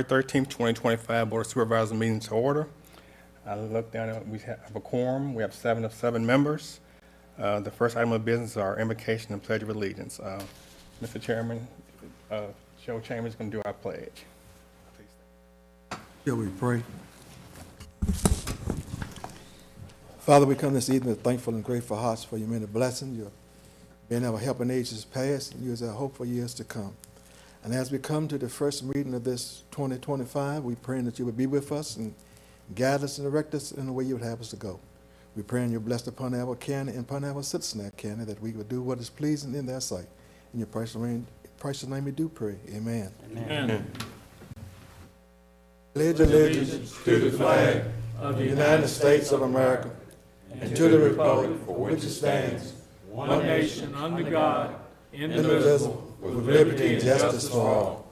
13th, 2025 Board of Supervisors meeting to order. I looked down, we have a quorum. We have 7 of 7 members. The first item of business is our invocation and pledge of allegiance. Mr. Chairman, Joe Chambers is going to do our pledge. Shall we pray? Father, we come this evening with thankful and grateful hearts for your many blessings. You've been our help in ages past, and you is our hope for years to come. And as we come to the first meeting of this 2025, we pray that you would be with us and guide us and direct us in the way you would have us to go. We pray and you're blessed upon our county and upon our citizens in our county, that we would do what is pleasing in their sight. In your precious name we do pray. Amen. Amen. Pledge allegiance to the flag of the United States of America and to the republic for which it stands, one nation under God, indivisible, with liberty and justice for all.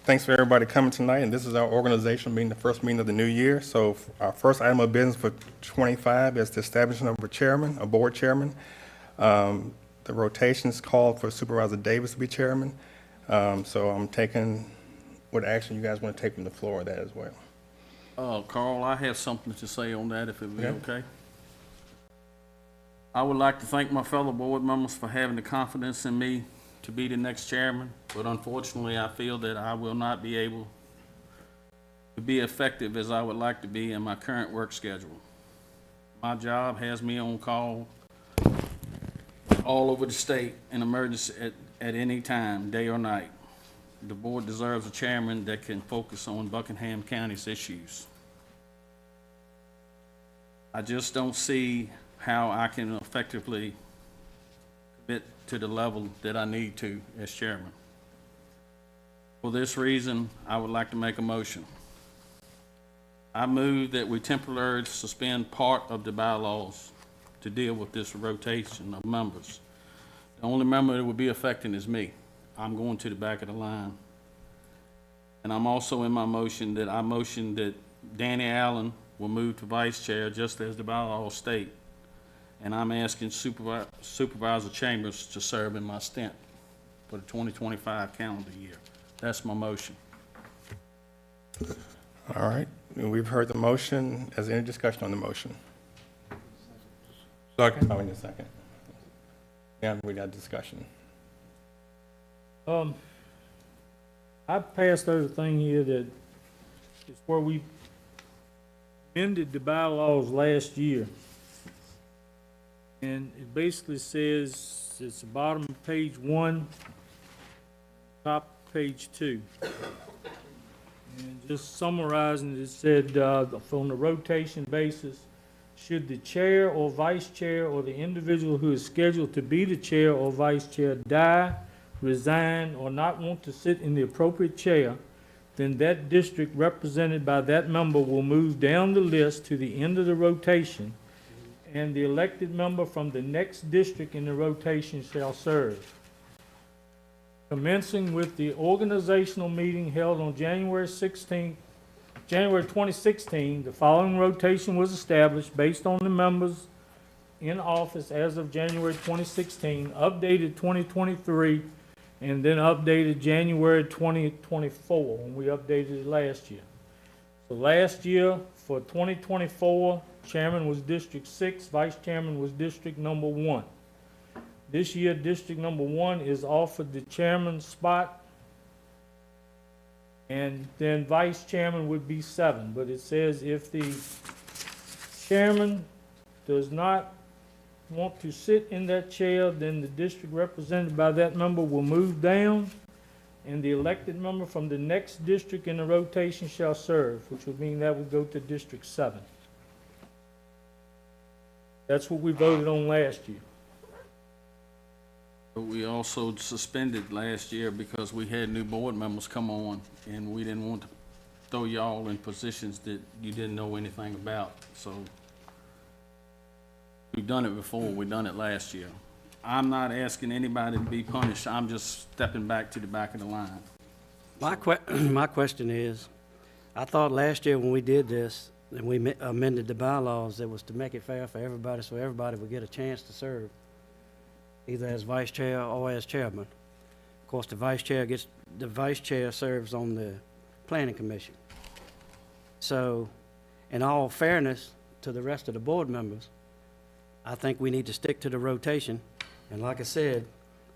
Thanks for everybody coming tonight, and this is our organizational meeting, the first meeting of the new year. So our first item of business for 25 is the establishment of a chairman, a board chairman. The rotations called for Supervisor Davis to be chairman. So I'm taking what action you guys want to take from the floor of that as well. Carl, I have something to say on that, if it would be okay. I would like to thank my fellow board members for having the confidence in me to be the next chairman, but unfortunately, I feel that I will not be able to be effective as I would like to be in my current work schedule. My job has me on call all over the state in emergency at any time, day or night. The board deserves a chairman that can focus on Buckingham County's issues. I just don't see how I can effectively commit to the level that I need to as chairman. For this reason, I would like to make a motion. I move that we temporarily suspend part of the bylaws to deal with this rotation of members. The only member that would be affecting is me. I'm going to the back of the line. And I'm also in my motion that I motion that Danny Allen will move to vice chair just as the bylaws state. And I'm asking Supervisor Chambers to serve in my stint for the 2025 calendar year. That's my motion. All right, we've heard the motion. Is there any discussion on the motion? Second. Oh, in a second. Yeah, we got discussion. I passed out a thing here that is where we amended the bylaws last year. And it basically says, it's the bottom of page 1, top of page 2. And just summarizing, it said, on a rotation basis, should the chair or vice chair or the individual who is scheduled to be the chair or vice chair die, resign, or not want to sit in the appropriate chair, then that district represented by that member will move down the list to the end of the rotation, and the elected member from the next district in the rotation shall serve. Commencing with the organizational meeting held on January 2016, the following rotation was established based on the members in office as of January 2016, updated 2023, and then updated January 2024, when we updated it last year. So last year, for 2024, chairman was District 6, vice chairman was District number 1. This year, District number 1 is offered the chairman's spot, and then vice chairman would be 7. But it says if the chairman does not want to sit in that chair, then the district represented by that member will move down, and the elected member from the next district in the rotation shall serve, which would mean that would go to District 7. That's what we voted on last year. But we also suspended last year because we had new board members come on, and we didn't want to throw y'all in positions that you didn't know anything about. So we've done it before. We've done it last year. I'm not asking anybody to be punished. I'm just stepping back to the back of the line. My question is, I thought last year when we did this, and we amended the bylaws that was to make it fair for everybody, so everybody would get a chance to serve, either as vice chair or as chairman. Of course, the vice chair serves on the planning commission. So, in all fairness to the rest of the board members, I think we need to stick to the rotation. And like I said,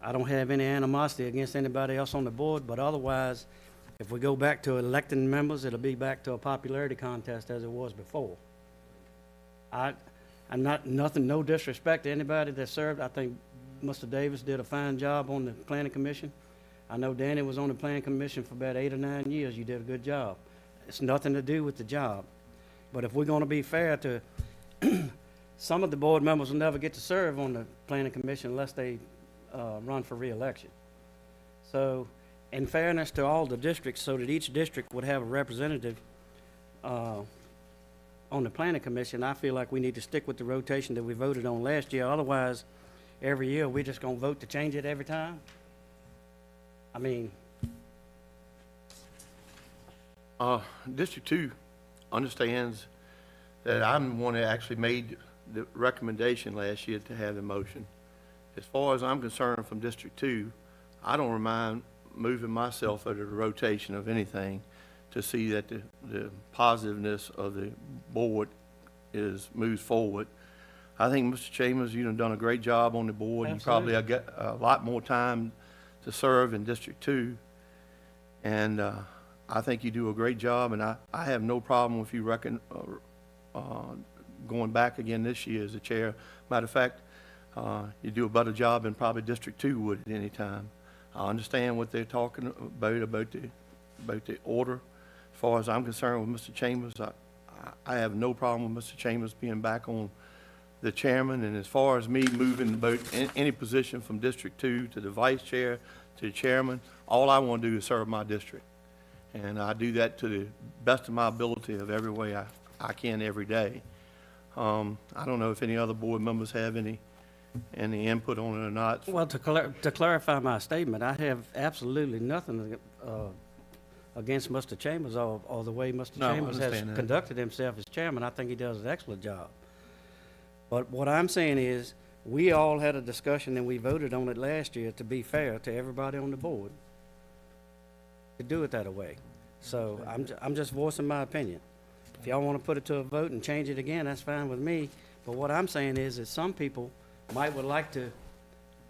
I don't have any animosity against anybody else on the board, but otherwise, if we go back to electing members, it'll be back to a popularity contest as it was before. I'm not, no disrespect to anybody that served. I think Mr. Davis did a fine job on the planning commission. I know Danny was on the planning commission for about 8 or 9 years. You did a good job. It's nothing to do with the job. But if we're gonna be fair to, some of the board members will never get to serve on the planning commission unless they run for re-election. So, in fairness to all the districts, so that each district would have a representative on the planning commission, I feel like we need to stick with the rotation that we voted on last year. Otherwise, every year, we're just gonna vote to change it every time? I mean, District 2 understands that I'm the one that actually made the recommendation last year to have the motion. As far as I'm concerned from District 2, I don't mind moving myself out of the rotation of anything to see that the positiveness of the board moves forward. I think, Mr. Chambers, you've done a great job on the board. You probably have got a lot more time to serve in District 2. And I think you do a great job, and I have no problem with you going back again this year as the chair. Matter of fact, you do a better job than probably District 2 would at any time. I understand what they're talking about the order. As far as I'm concerned with Mr. Chambers, I have no problem with Mr. Chambers being back on the chairman. And as far as me moving about any position from District 2 to the vice chair to the chairman, all I want to do is serve my district. And I do that to the best of my ability of every way I can every day. I don't know if any other board members have any input on it or not. well, to clarify my statement, I have absolutely nothing against Mr. Chambers or the way Mr. No, I Chambers has understand that. conducted himself as chairman. I think he does an excellent job. But what I'm saying is, we all had a discussion and we voted on it last year to be fair to everybody on the board, to do it that way. So I'm just voicing my opinion. If y'all want to put it to a vote and change it again, that's fine with me. But what I'm saying is that some people would like to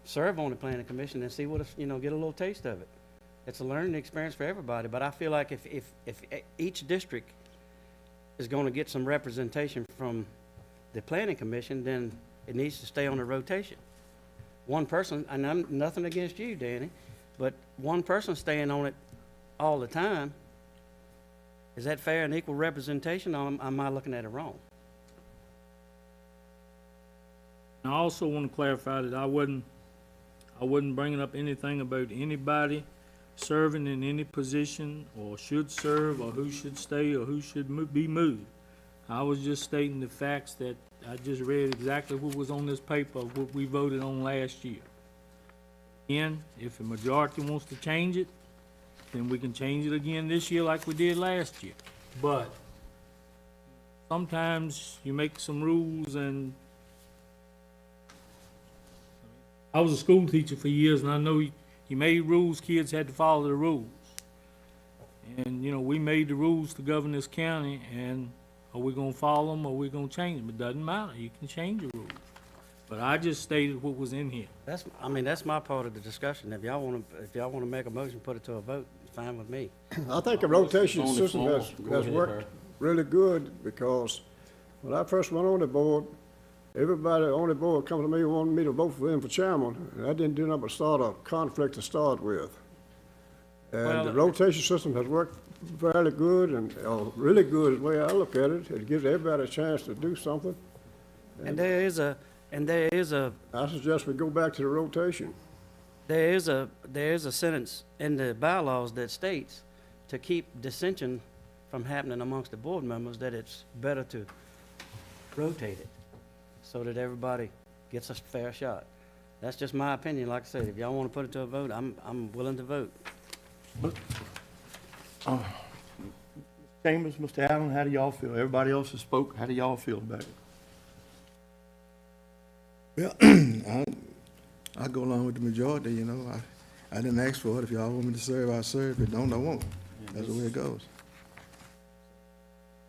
serve on the planning commission and see what, get a little taste of it. It's a learning experience for everybody, but I feel like if each district is going to get some representation from the planning commission, then it needs to stay on the rotation. One person, and I'm nothing against you, Danny, but one person staying on it all the time, is that fair and equal representation, or am I looking at it wrong? I also want to clarify that I wasn't bringing up anything about anybody serving in any position or should serve or who should stay or who should be moved. I was just stating the facts that I just read exactly what was on this paper, what we voted on last year. Again, if the majority wants to change it, then we can change it again this year like we did last year. But sometimes you make some rules, and I was a school teacher for years, and I know you made rules, kids had to follow the rules. And, we made the rules to govern this county, and are we gonna follow them or are we gonna change them? It doesn't matter, you can change the rules. But I just stated what was in here. That's my part of the discussion. If y'all wanna make a motion, put it to a vote, it's fine with me. I think the rotation On the system floor. has Go ahead, worked Herb. really good, because when I first went on the board, everybody on the board come to me and wanted me to vote for them for chairman, and I didn't do nothing but start a conflict to start with. Well, And the rotation system has worked fairly good, and really good is the way I look at it. It gives everybody a chance to do something. And there is a I suggest we go back to the rotation. there is a sentence in the bylaws that states to keep dissension from happening amongst the board members, that it's better to rotate it so that everybody gets a fair shot. That's just my opinion. Like I said, if y'all want to put it to a vote, I'm willing to vote. Chambers, Mr. Allen, how do y'all feel? Everybody else has spoke. How do y'all feel about it? Well, I go along with the majority, you know. I didn't ask for it. If y'all want me to serve, I'll serve. If don't, I won't. That's the way it goes.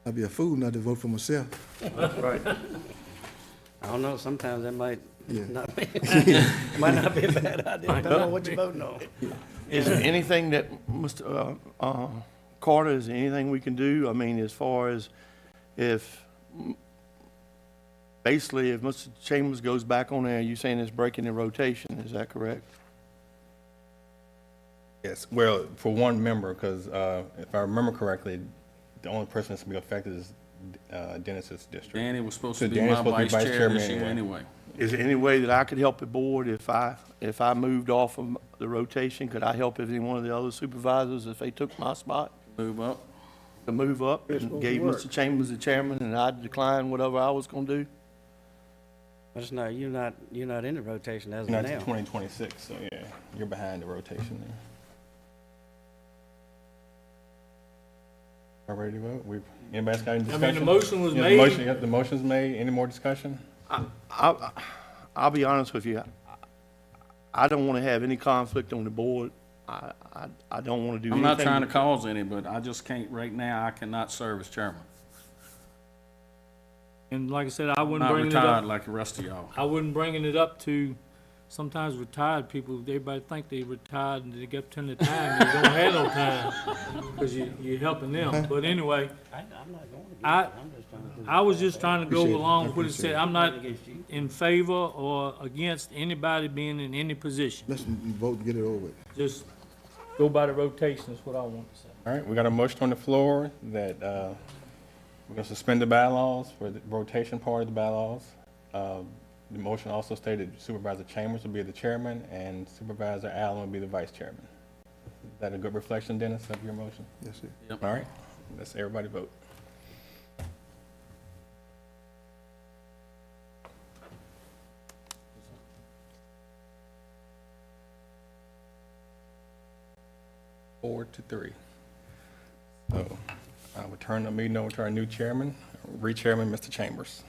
I'd be a fool not to vote for myself. Right. I don't know, sometimes that might Yeah. not be, might not be a bad idea, depending on what you're voting on. Is there anything that, Mr. Carter, is there anything we can do? I mean, as far as if, basically, if Mr. Chambers goes back on there, you're saying it's breaking the rotation, is that correct? Yes, well, for one member, because if I remember correctly, the only person that's going to be affected is Dennis's district. Danny was supposed So to be Danny's my supposed to be vice vice chair chairman this year anyway. anyway. Is there any way that I could help the board if I moved off of the rotation? Could I help any one of the other supervisors if they took my spot Move up. to move up It's and supposed to gave work. Mr. Chambers the chairman and I declined whatever I was gonna do? But it's not, you're not in the rotation as of You're not to now. 2026, so yeah, you're behind the rotation there. All ready to vote? Anybody's got any I discussion? mean, the motion was Yeah, made. The motion's made. Any more discussion? I'll be honest with you. I don't want to have any conflict on the board. I don't want to do anything. I'm not trying to cause any, but I just can't, right now, I cannot serve as chairman. And like I said, I wouldn't Not bring it retired up. like the rest of y'all. I wouldn't bringing it up to, sometimes retired people, everybody think they retired and they get up to the time, and you don't have no time, because you're helping them. But anyway, I'm not going against I- it, I'm just trying to do. I was just trying to go Appreciate it. along I with what it appreciate said. it. I'm not Against you. in favor or against anybody being in any position. Let's vote and get it over with. Just go by the rotation is what I want to say. All right, we got a motion on the floor that we're going to suspend the bylaws for the rotation part of the bylaws. The motion also stated Supervisor Chambers will be the chairman and Supervisor Allen will be the vice chairman. Is that a good reflection, Dennis, of your motion? Yes, sir. All right, let's everybody vote. Four to three. So I will turn the meeting over to our new chairman, re-chairman, Mr. Chambers.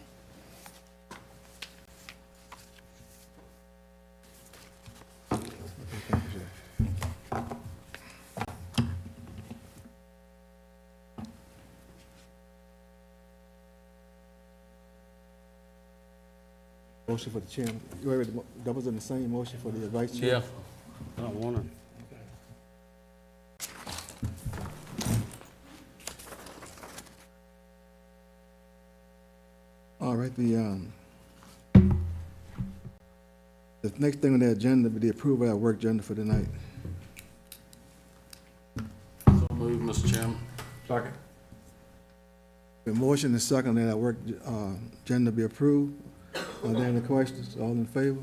Motion for the chairman. You already, that was in the same motion for the vice chair? Yeah. I don't want to. All right, the next thing on the agenda will be the approval of our work agenda for tonight. So move, Mr. Chairman. Second. The motion is second that our work agenda be approved. Are there any questions? All in favor?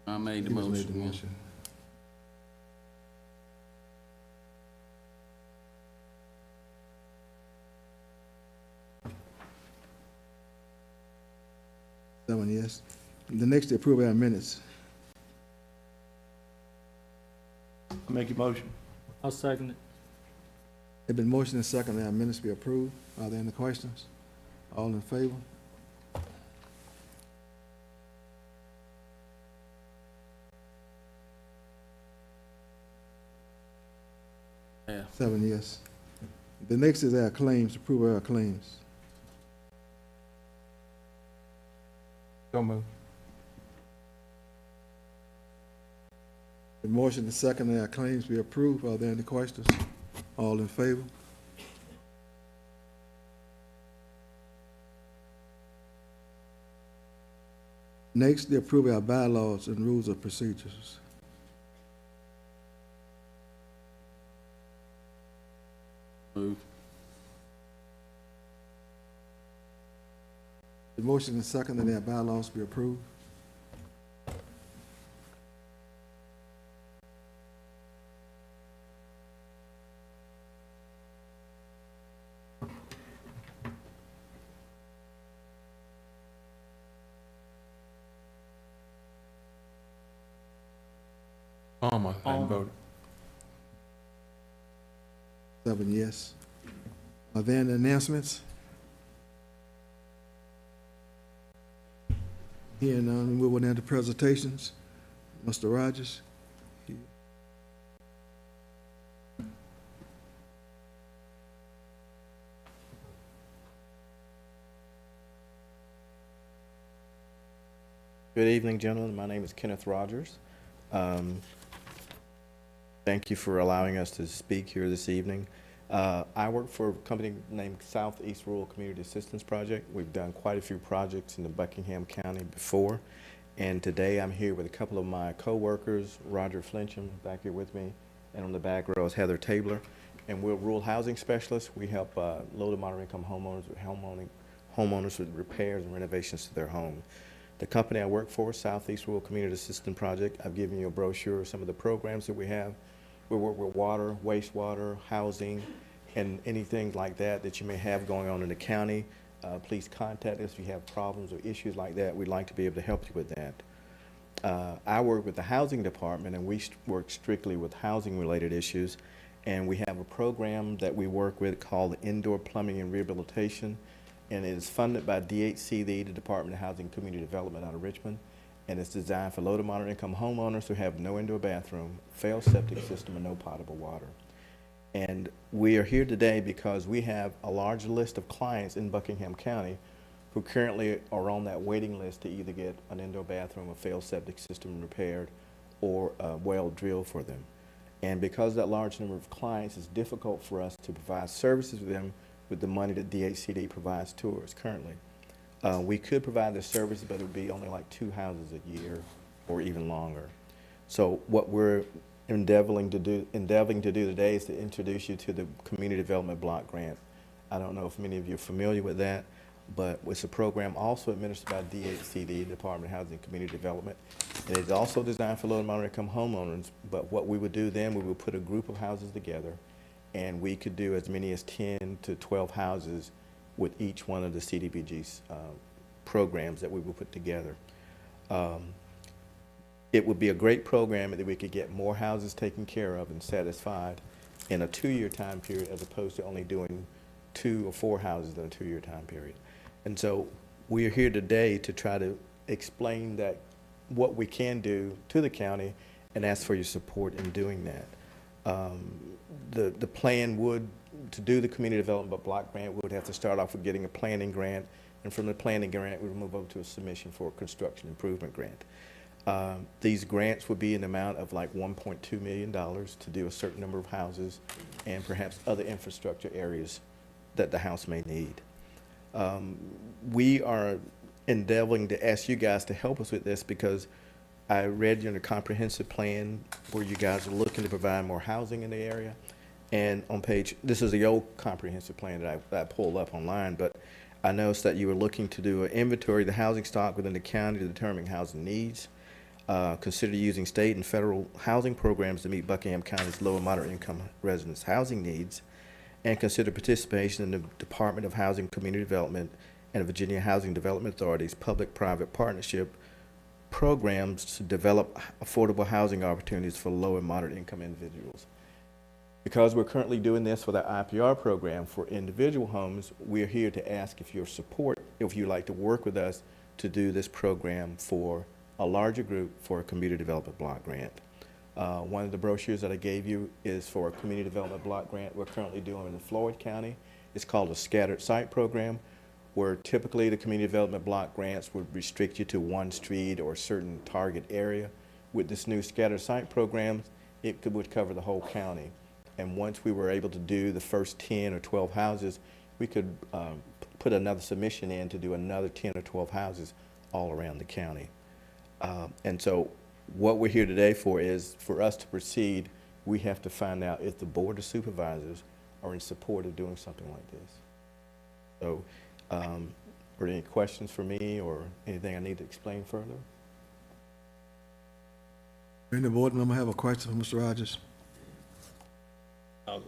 I made the He just made the motion. motion. Seven yes. The next, the approval of our minutes. Make your motion. I'll second it. It's been motioned and second that our minutes be approved. Are there any questions? All in favor? Yeah. Seven yes. The next is our claims, approval of our claims. So move. The motion is second that our claims be approved. Are there any questions? All in favor? Next, the approval of our bylaws and rules of procedures. Move. The motion is second that our bylaws be approved. I hadn't voted. 7 yes. Are there any announcements? Here none, we move on now to presentations. Mr. Rogers? Good evening, gentlemen. My name is Kenneth Rogers. Thank you for allowing us to speak here this evening. I work for a company named Southeast Rural Community Assistance Project. We've done quite a few projects in the Buckingham County before, and today I'm here with a couple of my co-workers, Roger Flincham back here with me, and on the back row is Heather Tabler, and we're rural housing specialists. We help low to moderate income homeowners with repairs and renovations to their home. The company I work for, Southeast Rural Community Assistance Project, I've given you a brochure of some of the programs that we have. We work with water, wastewater, housing, and anything like that that you may have going on in the county. Please contact us if you have problems or issues like that. We'd like to be able to help you with that. I work with the housing department, and we work strictly with housing-related issues. And we have a program that we work with called Indoor Plumbing and Rehabilitation, and it is funded by DHCD, the Department of Housing and Community Development out of Richmond, and it's designed for low to moderate income homeowners who have no indoor bathroom, failed septic system, and no potable water. And we are here today because we have a large list of clients in Buckingham County who currently are on that waiting list to either get an indoor bathroom, a failed septic system repaired, or a well drilled for them. And because of that large number of clients, it's difficult for us to provide services for them with the money that DHCD provides to us currently. We could provide the services, but it would be only like 2 houses a year or even longer. So what we're endeavoring to do today is to introduce you to the Community Development Block Grant. I don't know if many of you are familiar with that, but it's a program also administered by DHCD, Department of Housing and Community Development. And it's also designed for low and moderate income homeowners, but what we would do then, we would put a group of houses together, and we could do as many as 10 to 12 houses with each one of the CDBG's programs that we would put together. It would be a great program that we could get more houses taken care of and satisfied in a 2-year time period, as opposed to only doing 2 or 4 houses in a 2-year time period. And so we are here today to try to explain that what we can do to the county and ask for your support in doing that. The plan would, to do the community development block grant, we would have to start off with getting a planning grant, and from the planning grant, we would move over to a submission for a construction improvement grant. These grants would be in the amount of like $1.2 million to do a certain number of houses and perhaps other infrastructure areas that the house may need. We are endeavoring to ask you guys to help us with this because I read in the comprehensive plan where you guys are looking to provide more housing in the area. And on page, this is the old comprehensive plan that I pulled up online, but I noticed that you were looking to do an inventory of the housing stock within the county to determine housing needs. Consider using state and federal housing programs to meet Buckingham County's low and moderate income residents' housing needs, and consider participation in the Department of Housing and Community Development and Virginia Housing Development Authority's public-private partnership programs to develop affordable housing opportunities for low and moderate income individuals. Because we're currently doing this with our IPR program for individual homes, we're here to ask if your support, if you'd like to work with us to do this program for a larger group for a community development block grant. One of the brochures that I gave you is for a community development block grant we're currently doing in Floyd County. It's called a scattered site program, where typically the community development block grants would restrict you to one street or a certain target area. With this new scattered site program, would cover the whole county. And once we were able to do the first 10 or 12 houses, we could put another submission in to do another 10 or 12 houses all around the county. And so what we're here today for is, for us to proceed, we have to find out if the Board of Supervisors are in support of doing something like this. So, are there any questions for me or anything I need to explain further? Any board member have a question for Mr. Rogers?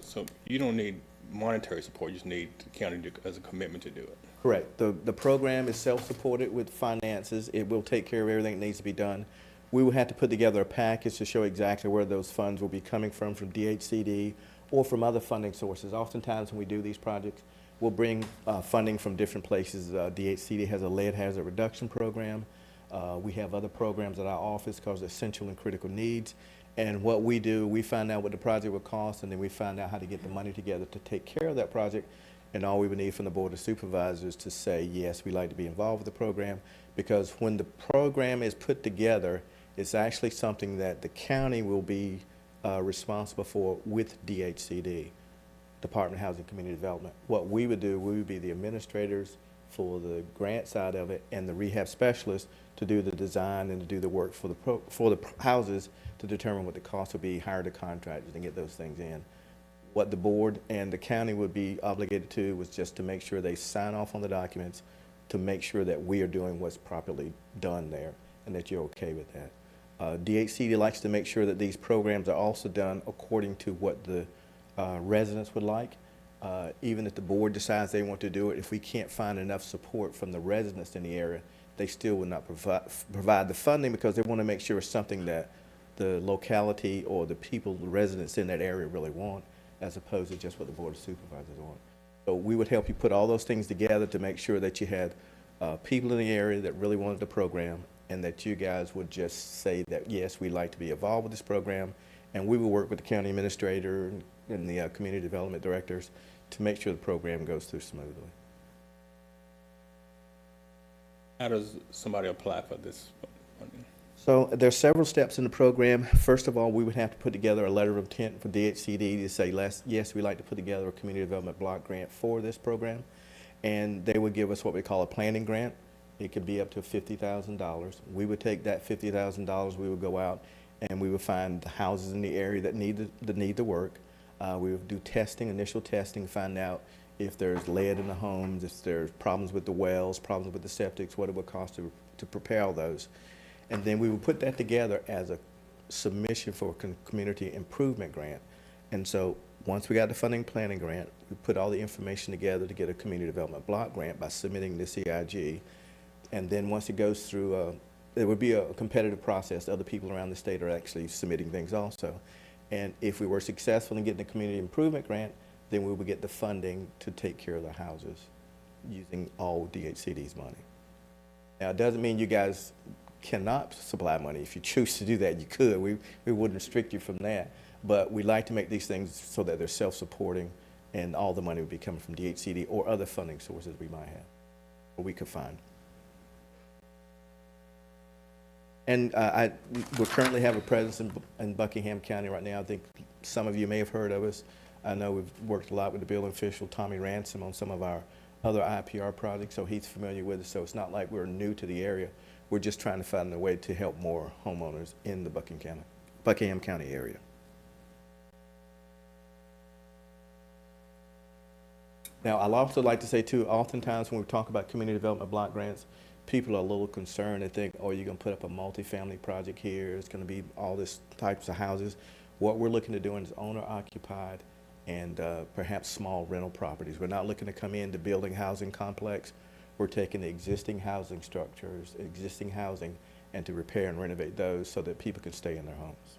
So you don't need monetary support, you just need the county to, as a commitment to do it. Correct. The program is self-supported with finances. It will take care of everything that needs to be done. we will have to put together a package to show exactly where those funds will be coming from DHCD or from other funding sources. Oftentimes when we do these projects, we'll bring funding from different places. DHCD has a lead hazard reduction program. We have other programs at our office called Essential and Critical Needs. And what we do, we find out what the project will cost, and then we find out how to get the money together to take care of that project. And all we would need from the Board of Supervisors to say, yes, we'd like to be involved with the program, because when the program is put together, it's actually something that the county will be responsible for with DHCD, Department of Housing and Community Development. What we would do, we would be the administrators for the grant side of it and the rehab specialists to do the design and to do the work for the houses to determine what the cost would be, hire the contractors and get those things in. What the board and the county would be obligated to was just to make sure they sign off on the documents to make sure that we are doing what's properly done there and that you're okay with that. DHCD likes to make sure that these programs are also done according to what the residents would like. Even if the board decides they want to do it, if we can't find enough support from the residents in the area, they still will not provide the funding, because they want to make sure it's something that the locality or the people, the residents in that area really want, as opposed to just what the Board of Supervisors want. So we would help you put all those things together to make sure that you had people in the area that really wanted the program, and that you guys would just say that, yes, we'd like to be involved with this program, and we will work with the county administrator and the community development directors to make sure the program goes through smoothly. How does somebody apply for this? So there's several steps in the program. First of all, we would have to put together a letter of intent for DHCD to say, yes, we'd like to put together a community development block grant for this program. And they would give us what we call a planning grant. It could be up to $50,000. We would take that $50,000, we would go out and we would find the houses in the area that need the work. We would do testing, initial testing, find out if there's lead in the homes, if there's problems with the wells, problems with the septics, what it would cost to prepare all those. And then we would put that together as a submission for a community improvement grant. And so once we got the funding planning grant, we put all the information together to get a community development block grant by submitting the CIG. And then once it goes through, it would be a competitive process. Other people around the state are actually submitting things also. And if we were successful in getting the community improvement grant, then we would get the funding to take care of the houses using all DHCD's money. Now, it doesn't mean you guys cannot supply money. If you choose to do that, you could. We wouldn't restrict you from that. But we like to make these things so that they're self-supporting, and all the money would be coming from DHCD or other funding sources we might have, or we could find. And we currently have a presence in Buckingham County right now. I think some of you may have heard of us. I know we've worked a lot with the building official, Tommy Ransom, on some of our other IPR projects, so he's familiar with us. So it's not like we're new to the area. We're just trying to find a way to help more homeowners in the Buckingham County area. Now, I'd also like to say too, oftentimes when we talk about community development block grants, people are a little concerned and think, oh, you're going to put up a multifamily project here. It's going to be all this types of houses. What we're looking to do is owner occupied and perhaps small rental properties. We're not looking to come into building housing complex. We're taking the existing housing structures, existing housing, and to repair and renovate those so that people can stay in their homes.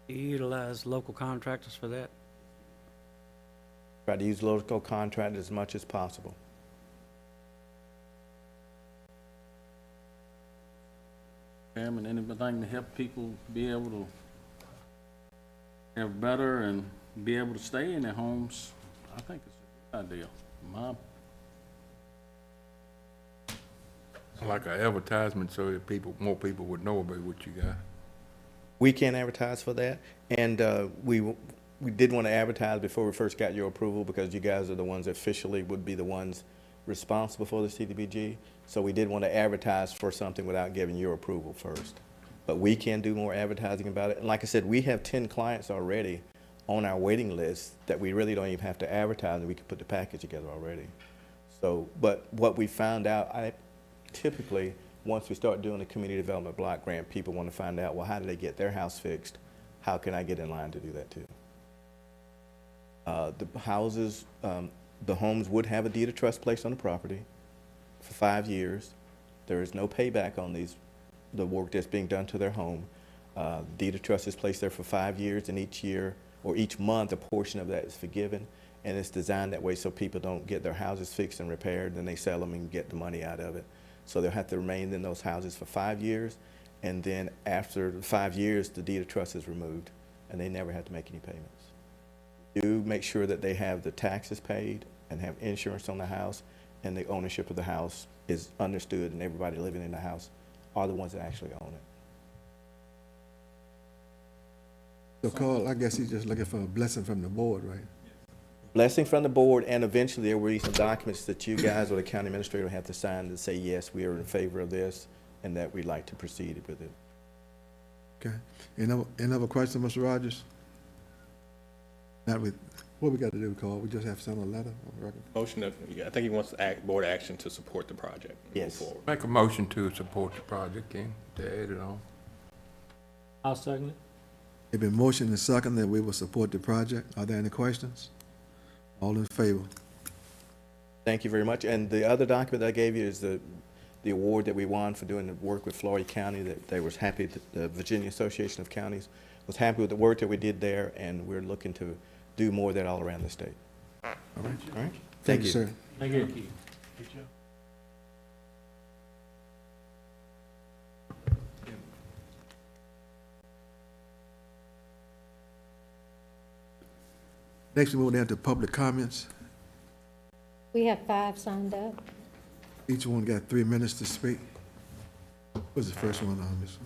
You utilize local contractors for that? Try to use local contractors as much as possible. Chairman, anything to help people be able to have better and be able to stay in their homes, I think it's a good idea. Like an advertisement so that more people would know about what you got. We can't advertise for that, and we did want to advertise before we first got your approval, because you guys are the ones that officially would be the ones responsible for the CDBG. So we did want to advertise for something without giving your approval first. But we can do more advertising about it. And like I said, we have 10 clients already on our waiting list that we really don't even have to advertise, and we can put the package together already. So, but what we found out, typically, once we start doing the community development block grant, people want to find out, well, how do they get their house fixed? How can I get in line to do that too? The houses, the homes would have a deed of trust placed on the property for 5 years. There is no payback on the work that's being done to their home. Deed of trust is placed there for 5 years, and each year or each month, a portion of that is forgiven. And it's designed that way so people don't get their houses fixed and repaired, then they sell them and get the money out of it. So they'll have to remain in those houses for 5 years, and then after the 5 years, the deed of trust is removed, and they never have to make any payments. Do make sure that they have the taxes paid and have insurance on the house, and the ownership of the house is understood, and everybody living in the house are the ones that actually own it. So Carl, I guess he's just looking for a blessing from the board, right? Blessing from the board, and eventually there will be some documents that you guys or the county administrator will have to sign to say, yes, we are in favor of this, and that we'd like to proceed with it. Okay. Any other question, Mr. Rogers? Not with, what we got to do, Carl? We just have to send a letter on record? Motion that, I think he wants board action to support the project. and move Yes. forward. Make a motion to support the project, Ken, to add it on. I'll second it. It's been motioned and second that we will support the project. Are there any questions? All in favor? Thank you very much. And the other document I gave you is the award that we won for doing the work with Floyd County, that they was happy, the Virginia Association of Counties was happy with the work that we did there, and we're looking to do more of that all around the state. All right. All right? Thank you, sir. Thank you. Next, we move down to public comments. We have 5 signed up. Each one got 3 minutes to speak. What's the first one, Miss?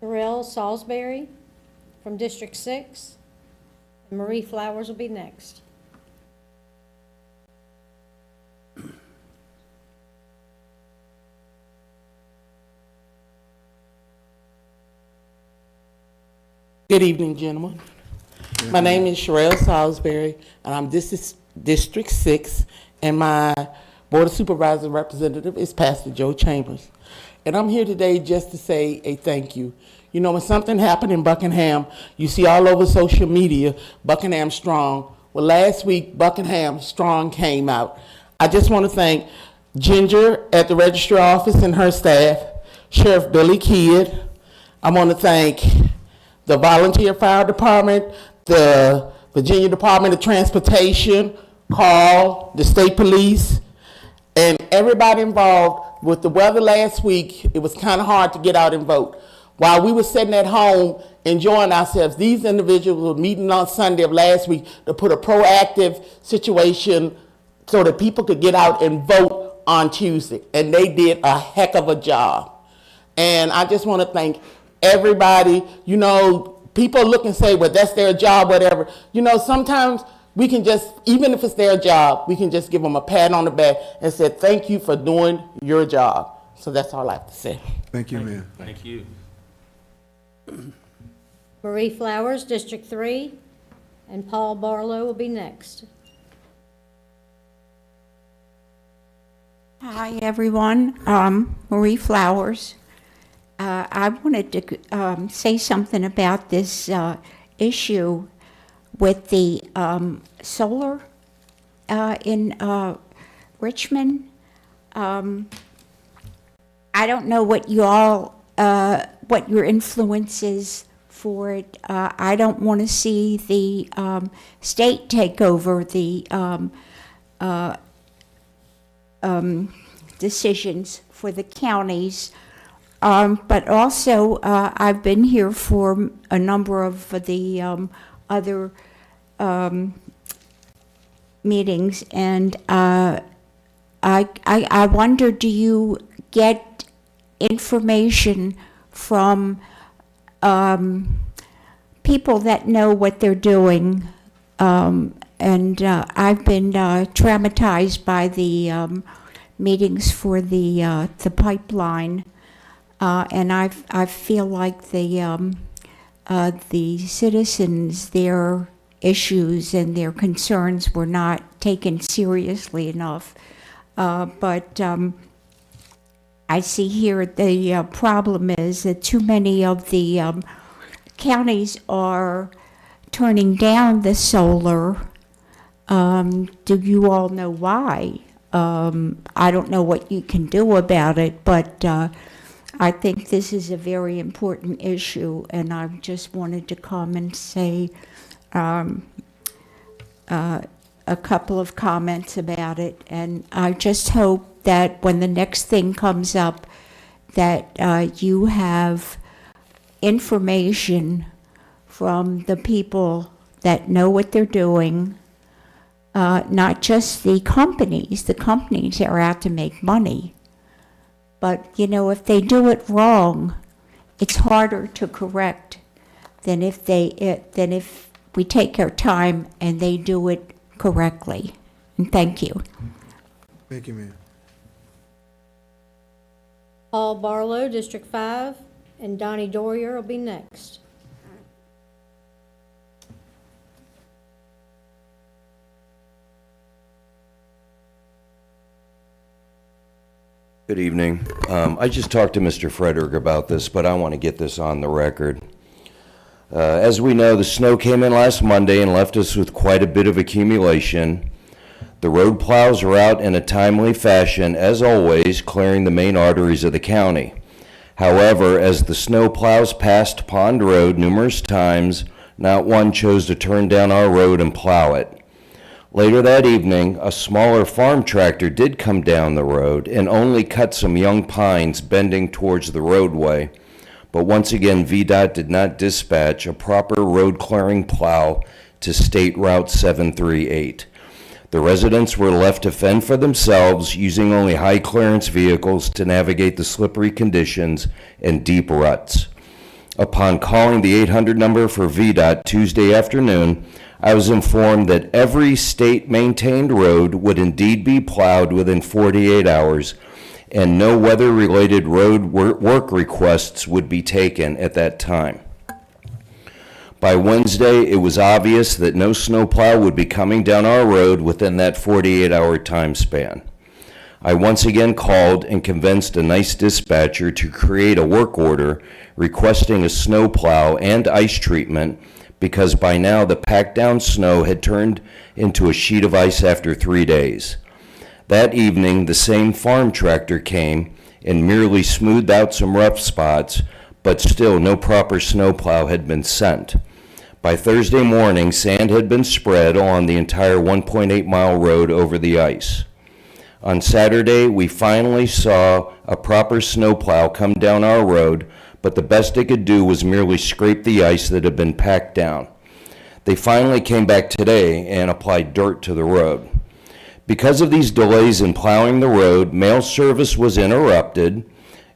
Sherelle Salisbury from District 6. And Marie Flowers will be next. Good evening, gentlemen. My name is Sherelle Salisbury, and I'm District 6, and my Board of Supervisors representative is Pastor Joe Chambers. And I'm here today just to say a thank you. You know, when something happened in Buckingham, you see all over social media, Buckingham Strong. Well, last week, Buckingham Strong came out. I just want to thank Ginger at the registry office and her staff, Sheriff Billy Kidd. I want to thank the Volunteer Fire Department, the Virginia Department of Transportation, Carl, the State Police, and everybody involved. With the weather last week, it was kind of hard to get out and vote. While we were sitting at home enjoying ourselves, these individuals were meeting on Sunday of last week to put a proactive situation so that people could get out and vote on Tuesday. And they did a heck of a job. And I just want to thank everybody. You know, people look and say, well, that's their job, whatever. You know, sometimes we can just, even if it's their job, we can just give them a pat on the back and say, thank you for doing your job. So that's all I have to say. Thank you, ma'am. Thank you. Marie Flowers, District 3. And Paul Barlow will be next. Hi, everyone. Marie Flowers. I wanted to say something about this issue with the solar in Richmond. I don't know what you all, what your influence is for it. I don't want to see the state take over the decisions for the counties. But also, I've been here for a number of the other meetings, and I wonder, do you get information from people that know what they're doing? And I've been traumatized by the meetings for the pipeline. And I feel like the citizens, their issues and their concerns were not taken seriously enough. But I see here the problem is that too many of the counties are turning down the solar. Do you all know why? I don't know what you can do about it, but I think this is a very important issue, and I just wanted to come and say a couple of comments about it. And I just hope that when the next thing comes up, that you have information from the people that know what they're doing, not just the companies. The companies are out to make money. But, you know, if they do it wrong, it's harder to correct than if we take our time and they do it correctly. And thank you. Thank you, ma'am. Paul Barlow, District 5, and Donnie Dorier will be next. Good evening. I just talked to Mr. Frederick about this, but I want to get this on the record. As we know, the snow came in last Monday and left us with quite a bit of accumulation. The road plows are out in a timely fashion, as always, clearing the main arteries of the county. However, as the snow plows passed Pond Road numerous times, not one chose to turn down our road and plow it. Later that evening, a smaller farm tractor did come down the road and only cut some young pines bending towards the roadway. But once again, VDOT did not dispatch a proper road clearing plow to State Route 738. The residents were left to fend for themselves, using only high clearance vehicles to navigate the slippery conditions and deep ruts. Upon calling the 800 number for VDOT Tuesday afternoon, I was informed that every state-maintained road would indeed be plowed within 48 hours, and no weather-related road work requests would be taken at that time. By Wednesday, it was obvious that no snowplow would be coming down our road within that 48-hour time span. I once again called and convinced a nice dispatcher to create a work order requesting a snowplow and ice treatment, because by now the packed down snow had turned into a sheet of ice after 3 days. That evening, the same farm tractor came and merely smoothed out some rough spots, but still no proper snowplow had been sent. By Thursday morning, sand had been spread on the entire 1.8-mile road over the ice. On Saturday, we finally saw a proper snowplow come down our road, but the best they could do was merely scrape the ice that had been packed down. They finally came back today and applied dirt to the road. Because of these delays in plowing the road, mail service was interrupted.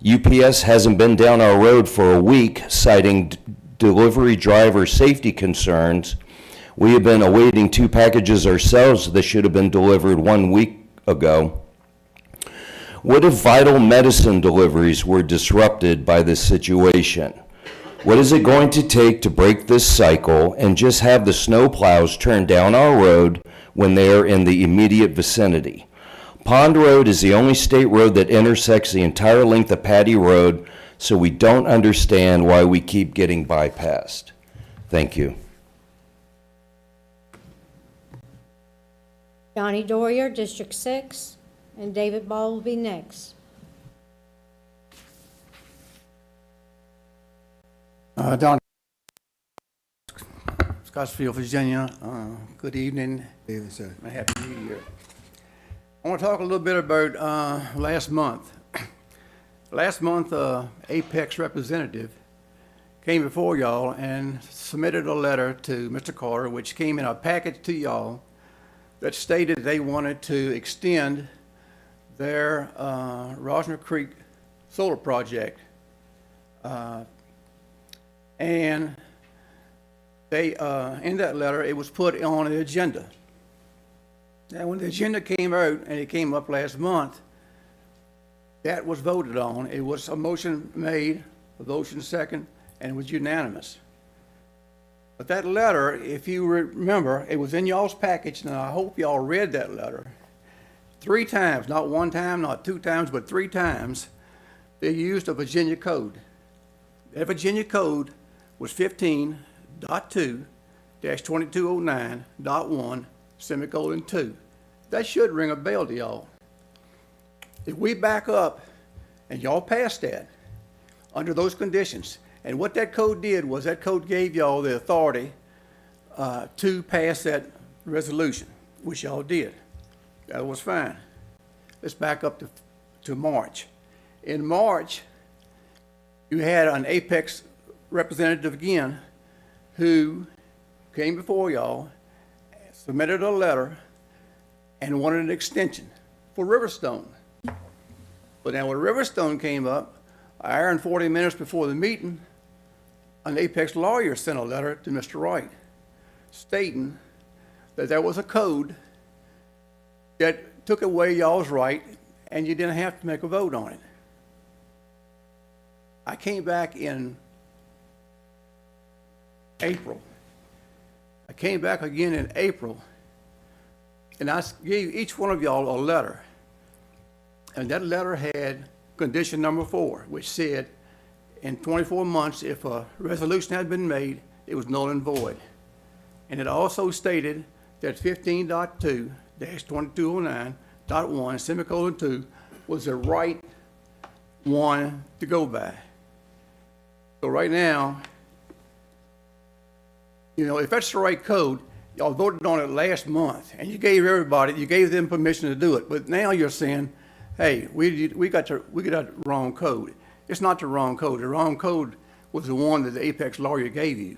UPS hasn't been down our road for a week, citing delivery driver safety concerns. We have been awaiting 2 packages ourselves that should have been delivered 1 week ago. What if vital medicine deliveries were disrupted by this situation? What is it going to take to break this cycle and just have the snow plows turn down our road when they are in the immediate vicinity? Pond Road is the only state road that intersects the entire length of Patty Road, so we don't understand why we keep getting bypassed. Thank you. Donnie Dorier, District 6, and David Ball will be next. Don, Scottsville, Virginia. Good evening. Good evening, sir. and Happy New Year. I want to talk a little bit about last month. Last month, Apex representative came before y'all and submitted a letter to Mr. Carter, which came in a package to y'all, that stated they wanted to extend their Rosner Creek solar project. And they, in that letter, it was put on the agenda. Now, when the agenda came out, and it came up last month, that was voted on. It was a motion made, a motion second, and it was unanimous. But that letter, if you remember, it was in y'all's package, and I hope y'all read that letter. 3 times, not 1 time, not 2 times, but 3 times, they used a Virginia code. That Virginia code was 15.2-2209.1, semicolon 2. That should ring a bell to y'all. If we back up and y'all pass that under those conditions, and what that code did was that code gave y'all the authority to pass that resolution, which y'all did. That was fine. Let's back up to March. In March, you had an Apex representative again who came before y'all, submitted a letter, and wanted an extension for Riverstone. But now when Riverstone came up, an hour and 40 minutes before the meeting, an Apex lawyer sent a letter to Mr. Wright stating that there was a code that took away y'all's right and you didn't have to make a vote on it. I came back in April. I came back again in April, and I gave each one of y'all a letter. And that letter had condition number 4, which said in 24 months, if a resolution had been made, it was null and void. And it also stated that 15.2-2209.1 semicolon 2 was the right one to go by. So right now, you know, if that's the right code, y'all voted on it last month, and you gave them permission to do it. But now you're saying, hey, we got the wrong code. It's not the wrong code. The wrong code was the one that the Apex lawyer gave you.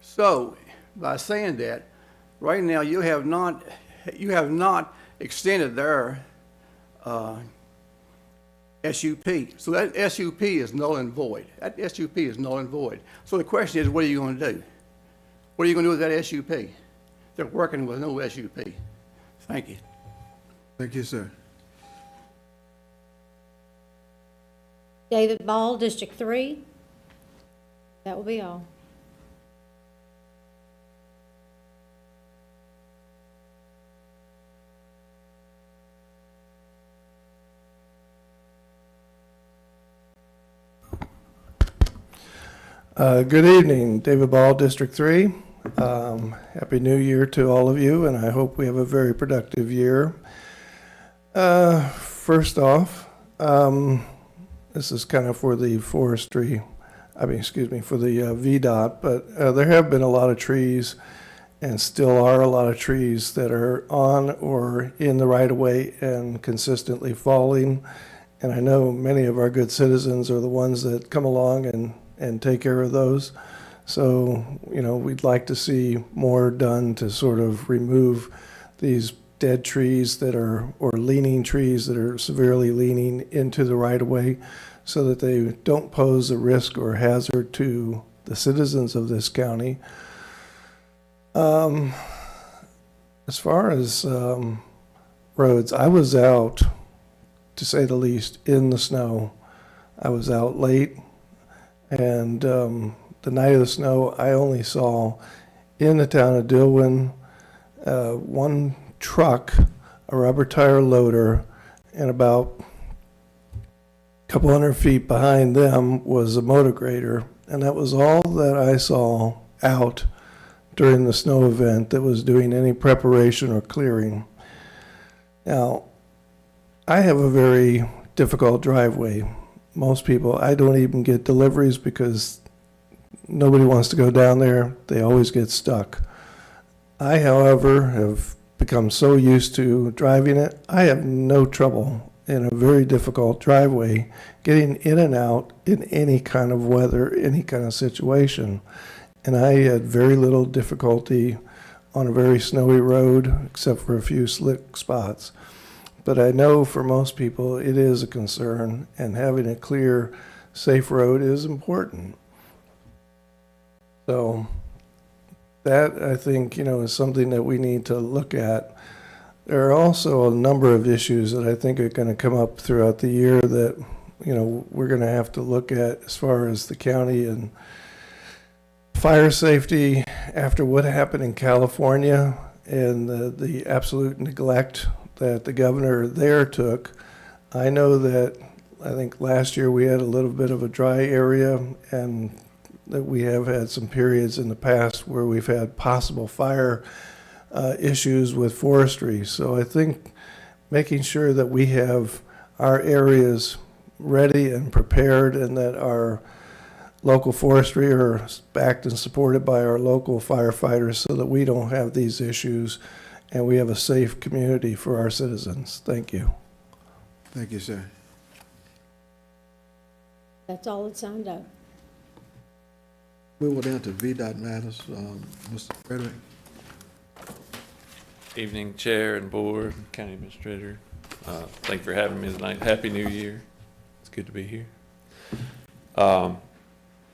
So by saying that, right now you have not extended their SUP. So that SUP is null and void. That SUP is null and void. So the question is, what are you going to do? What are you going to do with that SUP? They're working with no SUP. Thank you. Thank you, sir. David Ball, District 3. That will be all. Good evening, David Ball, District 3. Happy New Year to all of you, and I hope we have a very productive year. First off, this is kind of for the for the VDOT, but there have been a lot of trees and still are a lot of trees that are on or in the right-of-way and consistently falling. And I know many of our good citizens are the ones that come along and take care of those. So, you know, we'd like to see more done to sort of remove these dead trees that are, or leaning trees that are severely leaning into the right-of-way so that they don't pose a risk or hazard to the citizens of this county. As far as roads, I was out, to say the least, in the snow. I was out late, and the night of the snow, I only saw in the town of Dillwyn one truck, a rubber tire loader, and about a couple hundred feet behind them was a motor grader. And that was all that I saw out during the snow event that was doing any preparation or clearing. Now, I have a very difficult driveway. Most people, I don't even get deliveries because nobody wants to go down there. They always get stuck. I, however, have become so used to driving it, I have no trouble in a very difficult driveway getting in and out in any kind of weather, any kind of situation. And I had very little difficulty on a very snowy road, except for a few slick spots. But I know for most people it is a concern, and having a clear, safe road is important. So that, I think, you know, is something that we need to look at. There are also a number of issues that I think are going to come up throughout the year that, you know, we're going to have to look at as far as the county and fire safety after what happened in California and the absolute neglect that the governor there took. I know that I think last year we had a little bit of a dry area, and that we have had some periods in the past where we've had possible fire issues with forestry. So I think making sure that we have our areas ready and prepared, and that our local forestry are backed and supported by our local firefighters so that we don't have these issues and we have a safe community for our citizens. Thank you. Thank you, sir. That's all that signed up. Move on down to VDOT matters. Mr. Frederick. Evening, Chair and Board, County Administrator. Thank you for having me tonight. Happy New Year. It's good to be here.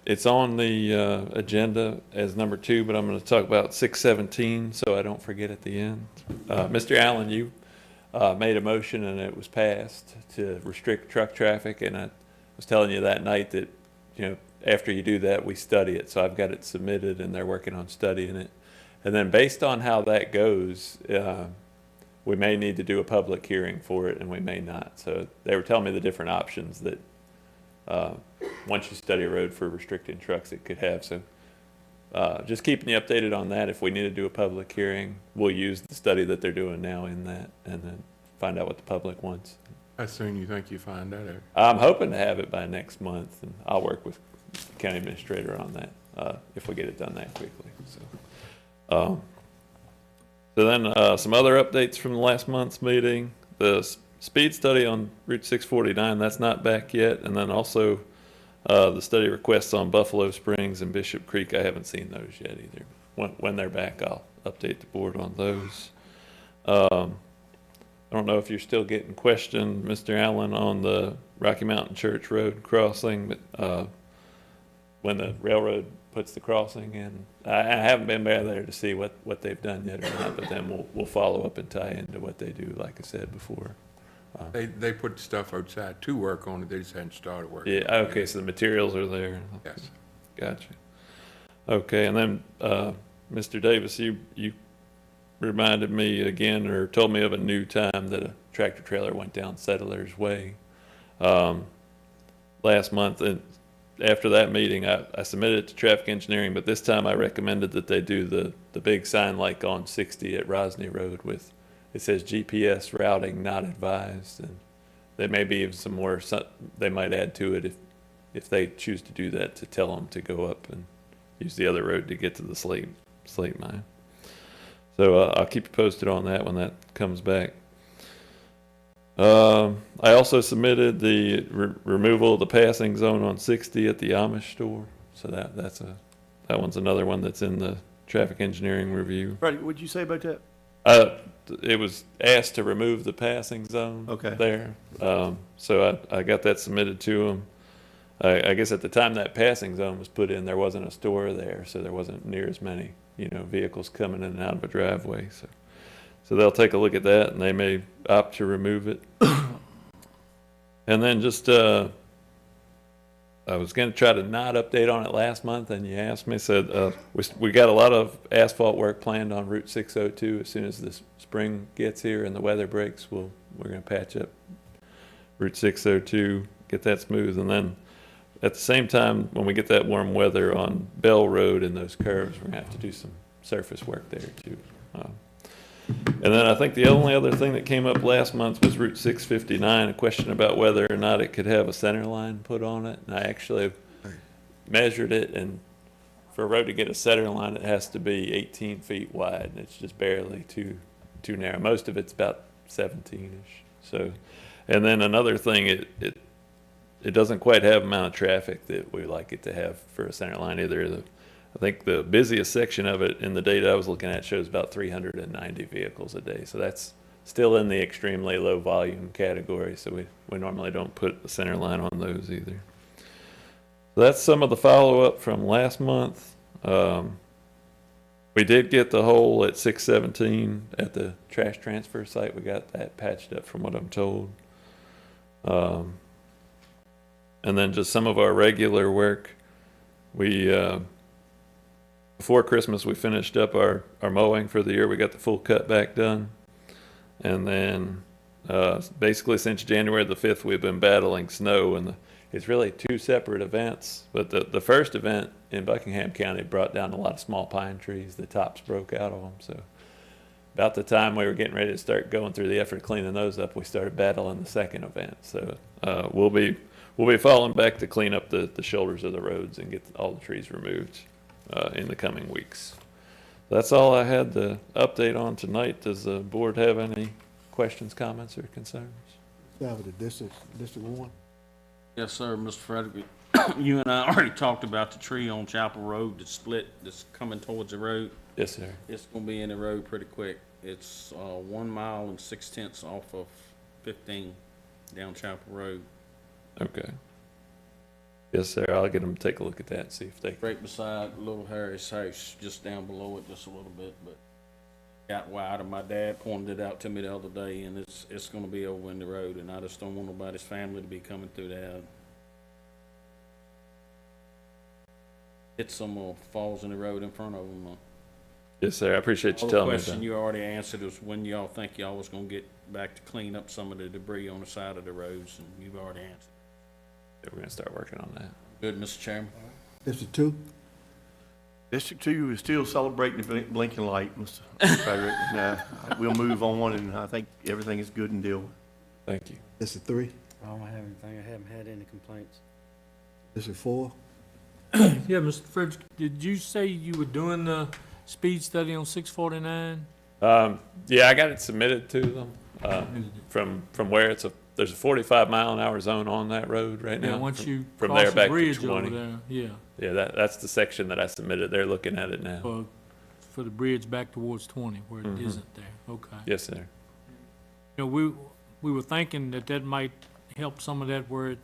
It's on the agenda as number 2, but I'm going to talk about 617 so I don't forget at the end. Mr. Allen, you made a motion and it was passed to restrict truck traffic, and I was telling you that night that, after you do that, we study it. So I've got it submitted and they're working on studying it. And then based on how that goes, we may need to do a public hearing for it and we may not. So they were telling me the different options that once you study a road for restricting trucks, it could have. So just keeping you updated on that. If we need to do a public hearing, we'll use the study that they're doing now in that and then find out what the public wants. How soon you think you find that out? I'm hoping to have it by next month, and I'll work with the county administrator on that if we get it done that quickly. So then some other updates from last month's meeting. The speed study on Route 649, that's not back yet. And then also the study requests on Buffalo Springs and Bishop Creek, I haven't seen those yet either. When they're back, I'll update the board on those. I don't know if you're still getting questioned, Mr. Allen, on the Rocky Mountain Church Road crossing, but when the railroad puts the crossing in, I haven't been by there to see what they've done yet or not, but then we'll follow up and tie into what they do, like I said before. They put stuff outside to work on it, they just hadn't started working. Yeah, okay, so the materials are there. Yes. Gotcha. Okay, and then, Mr. Davis, you reminded me again, or told me of a new time that a tractor trailer went down Settler's Way last month. And after that meeting, I submitted it to traffic engineering, but this time I recommended that they do the big sign like on 60 at Rosny Road with, it says GPS routing not advised. And there may be even some more they might add to it if they choose to do that, to tell them to go up and use the other road to get to the slate mine. So I'll keep you posted on that when that comes back. I also submitted the removal of the passing zone on 60 at the Amish store. So that one's another one that's in the traffic engineering review. Freddie, what'd you say about that? It was asked to remove the passing zone there. So I got that submitted to them. I guess at the time that passing zone was put in, there wasn't a store there, so there wasn't near as many vehicles coming in and out of a driveway. So they'll take a look at that and they may opt to remove it. And then just, I was going to try to not update on it last month, and you asked me, said we got a lot of asphalt work planned on Route 602. As soon as the spring gets here and the weather breaks, we're going to patch up Route 602, get that smooth. And then at the same time, when we get that warm weather on Bell Road and those curves, we're going to have to do some surface work there too. And then I think the only other thing that came up last month was Route 659, a question about whether or not it could have a center line put on it. And I actually measured it, and for a road to get a center line, it has to be 18 feet wide, and it's just barely too narrow. Most of it's about 17-ish. So, and then another thing, it doesn't quite have the amount of traffic that we like it to have for a center line either. I think the busiest section of it in the data I was looking at shows about 390 vehicles a day. So that's still in the extremely low volume category. So we normally don't put the center line on those either. So that's some of the follow-up from last month. We did get the hole at 617 at the trash transfer site. We got that patched up from what I'm told. And then just some of our regular work. Before Christmas, we finished up our mowing for the year. We got the full cutback done. And then basically since January the 5th, we've been battling snow. And it's really two separate events. But the first event in Buckingham County brought down a lot of small pine trees. The tops broke out of them. So about the time we were getting ready to start going through the effort of cleaning those up, we started battling the second event. So we'll be falling back to clean up the shoulders of the roads and get all the trees removed in the coming weeks. That's all I had to update on tonight. Does the board have any questions, comments, or concerns? Yeah, with the District 1. Yes, sir, Mr. Frederick. You and I already talked about the tree on Chapel Road, the split that's coming towards the road. Yes, sir. It's gonna be in the road pretty quick. It's 1 mile and 6/10 off of 15 down Chapel Road. Okay. Yes, sir. I'll get them to take a look at that and see if they. Right beside Little Harry's house, just down below it just a little bit, but got wide, and my dad pointed it out to me the other day, and it's gonna be over in the road, and I just don't want nobody's family to be coming through there. Hit some falls in the road in front of them. Yes, sir. I appreciate you The telling me question that. you already answered is when y'all think y'all was gonna get back to clean up some of the debris on the side of the roads, and you've already answered. We're gonna start working on that. Good, Mr. Chairman. District 2? District 2 is still celebrating the blinking light, Mr. Frederick. We'll move on, and I think everything is good and deal. Thank you. District 3? I don't have anything. I haven't had any complaints. District 4? Yeah, Mr. Frederick, did you say you were doing the speed study on 649? Yeah, I got it submitted to them. From where there's a 45-mile-an-hour zone on that road right now. Yeah, once you from cross there the back to bridge 20. over there, yeah, Yeah, that's the section that I submitted. They're looking at it now. for the bridge back towards 20, where it Mhm. isn't there, okay. Yes, sir. You know, we were thinking that might help some of that where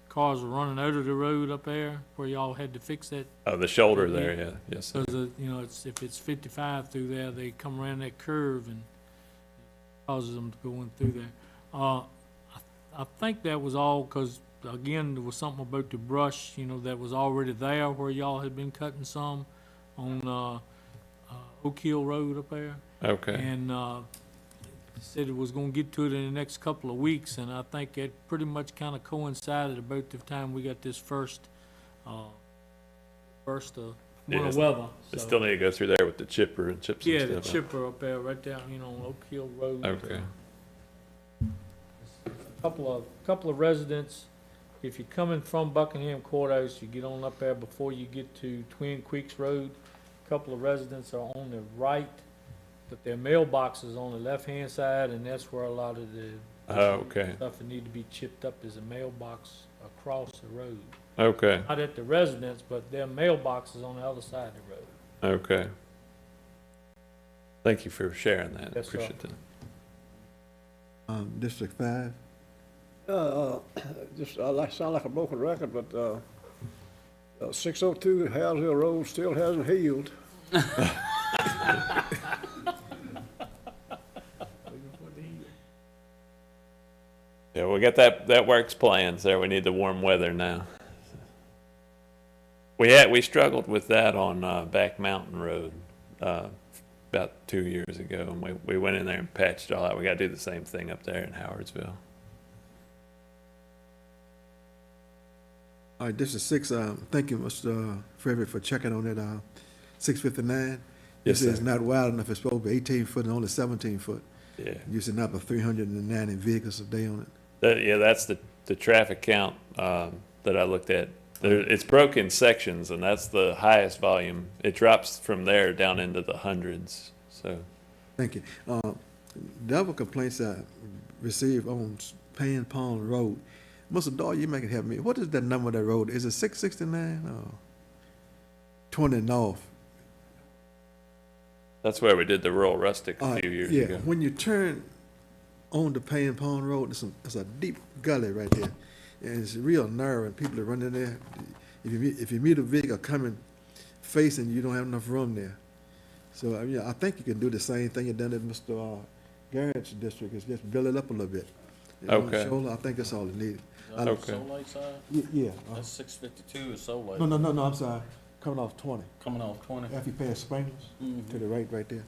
cars were running out of the road up there, where y'all had to fix that. Oh, the shoulder there, yeah. Yes, sir. Because, you know, if it's 55 through there, they come around that curve and causes them to go in through there. I think that was all, because, again, there was something about the brush, you know, that was already there where y'all had been cutting some on Oak Hill Road up there. Okay. And said it was gonna get to it in the next couple of weeks, and I think it pretty much kind of coincided about the time we got this first winter weather. They so- still need to go through there with the chipper and chip some Yeah, stuff the out. chipper up there, right down, you know, on Oak Hill Road. Okay. Couple of residents, if you're coming from Buckingham Courthouse, you get on up there before you get to Twin Creeks Road. Couple of residents are on the right, but their mailbox is on the left-hand side, and that's where a lot of the Okay. stuff that need to be chipped up is a mailbox across the road. Okay. Not at the residence, but their mailbox is on the other side of the road. Okay. Thank you for sharing that. Yes, sir. Appreciate that. District 5? Just, sound like a broken record, but 602 Howes Hill Road still hasn't healed. Yeah, we got that works plans there. We need the warm weather now. We struggled with that on Back Mountain Road about 2 years ago, and we went in there and patched it all out. We got to do the same thing up there in Howardsville. All right, District 6, thank you, Mr. Frederick, for checking on that 659. Yes, You said sir. it's not wide enough, it's supposed to be 18 foot and only 17 foot. Yeah. You said not but 390 vehicles a day on it. That's the traffic count that I looked at. It's broken sections, and that's the highest volume. It drops from there down into the hundreds. So, Thank you. The other complaints I received on Pan Pond Road, Mr. Dahl, you may can help me. What is the number of that road? Is it 669 or 20 north? that's where we did the rural rustic a few years ago. When you turn on the Pan Pond Road, it's a deep gully right there. And it's real narrow, and people are running there. If you meet a vehicle coming facing, you don't have enough room there. So, I think you can do the same thing you done at Mr. Garrett's district, is just build it up a little bit. And on the Okay. shoulder, I think that's all it needs. Okay. Soleil side? Yeah. That's 652 is Soleil. No, I'm sorry. Coming off 20. Coming off 20. After you pass Spangles, to the right there.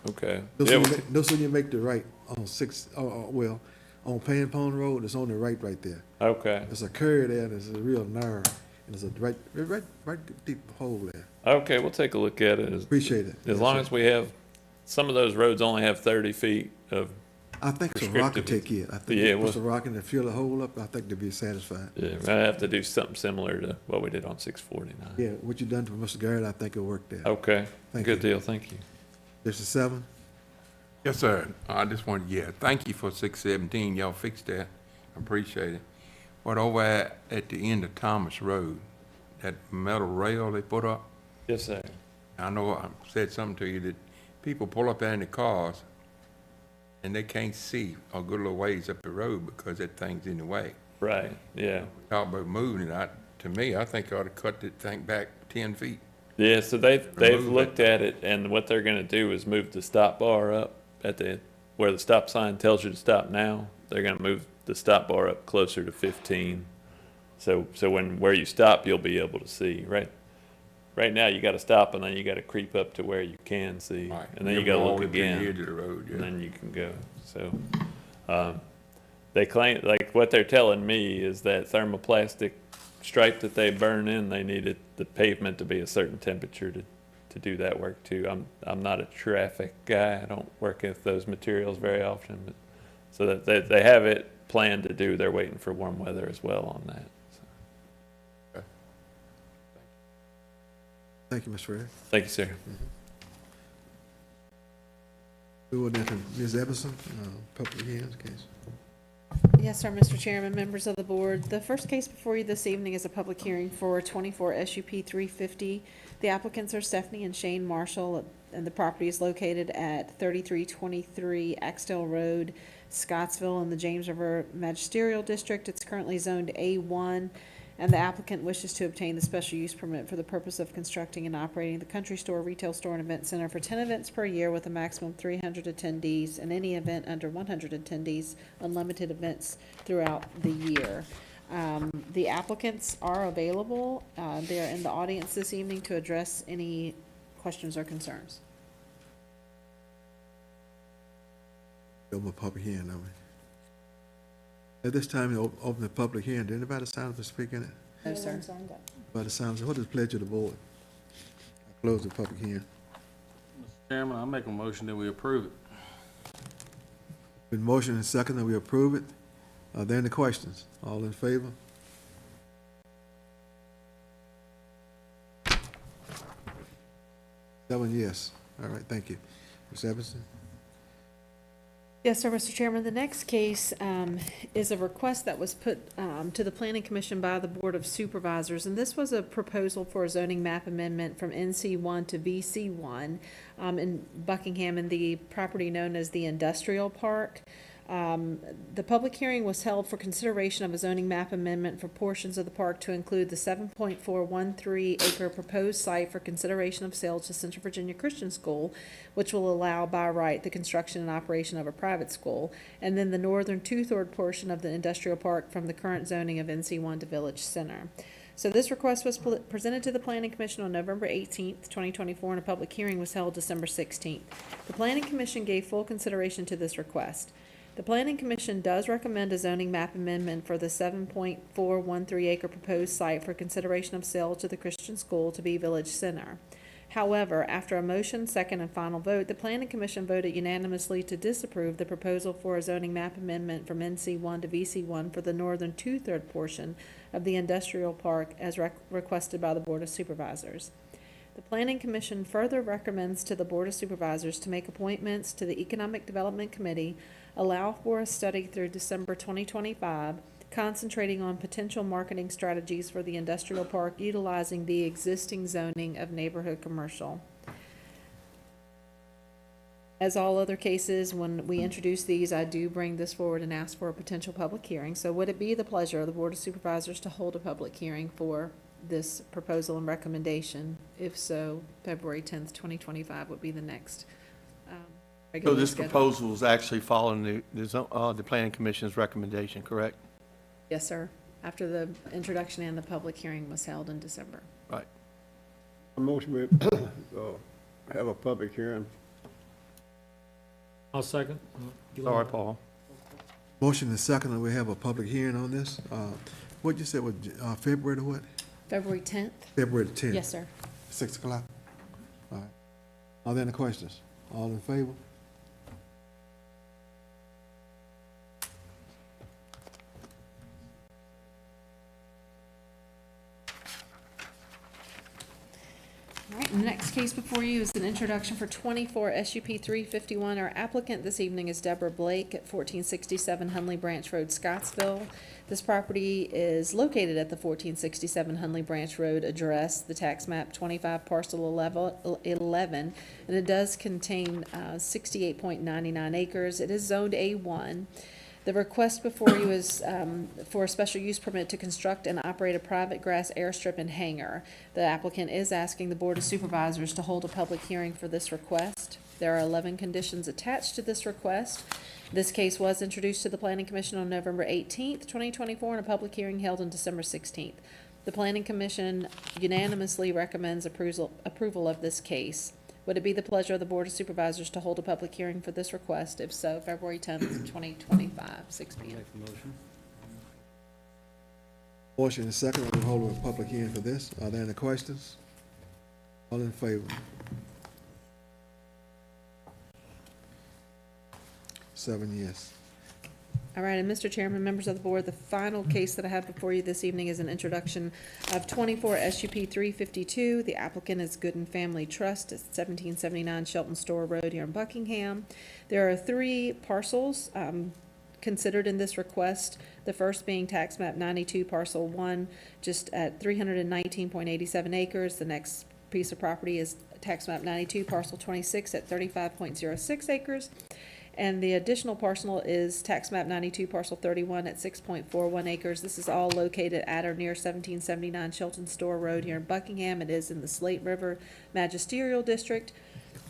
Okay. No Yeah, sooner you make the right on on Pan Pond Road, it's on the right there. okay. There's a curve there, and it's a real narrow, and there's a right deep hole there. Okay, we'll take a look at it. Appreciate it. As long as we have some of those roads only have 30 feet of, I think so, rock could Prescriptive. take it. I think Yeah, if well- it's a rock and fill the hole up, I think they'd be satisfied. yeah, I have to do something similar to what we did on 649. Yeah, what you done for Mr. Garrett, I think it'll work there. Okay, Thank good you. deal, thank you. District 7? Yes, sir. I just wanted, thank you for 617. Y'all fixed that. I appreciate it. But over at the end of Thomas Road, that metal rail they put up, Yes, sir. I know I said something to you that people pull up there in the cars and they can't see a good little ways up the road because that thing's in the way. Right, yeah. Talk about moving it, to me, I think I ought to cut that thing back 10 feet. Yeah, so they've Remove it. looked at it, and what they're gonna do is move the stop bar up at where the stop sign tells you to stop now. They're gonna move the stop bar up closer to 15. So where you stop, you'll be able to see, right? Right now, you gotta stop, and then you gotta creep up to where you can see, Right. and then you Give gotta them all look the way to the again, edge of the road, and yeah. then you can go. So, they claim, like, what they're telling me is that thermoplastic stripe that they burn in, they needed the pavement to be a certain temperature to do that work too. I'm not a traffic guy. I don't work with those materials very often, but so that they have it planned to do. They're waiting for warm weather as well on that. So, Thank you, Mr. Fred. thank you, sir. We will then to Ms. Everson, public hearings case. Yes, sir, Mr. Chairman, members of the board. The first case before you this evening is a public hearing for 24 SUP 350. The applicants are Stephanie and Shane Marshall, and the property is located at 3323 Axtell Road, Scottsville, in the James River Magisterial District. It's currently zoned A1, and the applicant wishes to obtain the special use permit for the purpose of constructing and operating the country store, retail store, and event center for 10 events per year with a maximum of 300 attendees, and any event under 100 attendees, unlimited events throughout the year. The applicants are available. They are in the audience this evening to address any questions or concerns. Open the public hearing, are we? At this time, we open the public hearing. Did anybody sign up to speak in it? No, sir. By the sounds, what is the pledge of the board? I close the public hearing. Mr. Chairman, I make a motion that we approve it. Been motion and second that we approve it. Are there any questions? All in favor? Seven yes. All right, thank you. Ms. Everson? Yes, sir, Mr. Chairman. The next case is a request that was put to the Planning Commission by the Board of Supervisors, and this was a proposal for a zoning map amendment from NC1 to VC1 in Buckingham in the property known as the Industrial Park. The public hearing was held for consideration of a zoning map amendment for portions of the park to include the 7.413 acre proposed site for consideration of sale to Central Virginia Christian School, which will allow by right the construction and operation of a private school, and then the northern two-third portion of the industrial park from the current zoning of NC1 to Village Center. So this request was presented to the Planning Commission on November 18th, 2024, and a public hearing was held December 16th. The Planning Commission gave full consideration to this request. The Planning Commission does recommend a zoning map amendment for the 7.413 acre proposed site for consideration of sale to the Christian School to be Village Center. However, after a motion, second, and final vote, the Planning Commission voted unanimously to disapprove the proposal for a zoning map amendment from NC1 to VC1 for the northern two-third portion of the industrial park as requested by the Board of Supervisors. The Planning Commission further recommends to the Board of Supervisors to make appointments to the Economic Development Committee, allow for a study through December 2025, concentrating on potential marketing strategies for the industrial park utilizing the existing zoning of neighborhood commercial. As all other cases, when we introduce these, I do bring this forward and ask for a potential public hearing. So would it be the pleasure of the Board of Supervisors to hold a public hearing for this proposal and recommendation? If so, February 10th, 2025 would be the next So regularly this scheduled. proposal is actually following the Planning Commission's recommendation, correct? Yes, sir. After the introduction and the public hearing was held in December. Right. A motion we have a public hearing. I'll second. Sorry, Paul. Motion and second that we have a public hearing on this. What you said was February to what? February 10th? February the 10th? Yes, sir. 6 o'clock? All right. Are there any questions? All in favor? All right, the next case before you is an introduction for 24 SUP 351. Our applicant this evening is Deborah Blake at 1467 Hunley Branch Road, Scottsville. This property is located at the 1467 Hunley Branch Road address, the tax map 25 parcel 11, and it does contain 68.99 acres. It is zoned A1. The request before you is for a special use permit to construct and operate a private grass airstrip and hangar. The applicant is asking the Board of Supervisors to hold a public hearing for this request. There are 11 conditions attached to this request. This case was introduced to the Planning Commission on November 18th, 2024, and a public hearing held on December 16th. The Planning Commission unanimously recommends approval of this case. Would it be the pleasure of the Board of Supervisors to hold a public hearing for this request? If so, February 10th, 2025, 6 p.m. Motion is second, we'll hold a public hearing for this. Are there any questions? All in favor? 7 yes. All right, and Mr. Chairman, members of the board, the final case that I have before you this evening is an introduction of 24 SUP 352. The applicant is Gooden Family Trust at 1779 Shelton Store Road here in Buckingham. There are 3 parcels considered in this request. The first being tax map 92 parcel 1, just at 319.87 acres. The next piece of property is tax map 92 parcel 26 at 35.06 acres. And the additional parcel is tax map 92 parcel 31 at 6.41 acres. This is all located at or near 1779 Shelton Store Road here in Buckingham. It is in the Slate River Magisterial District.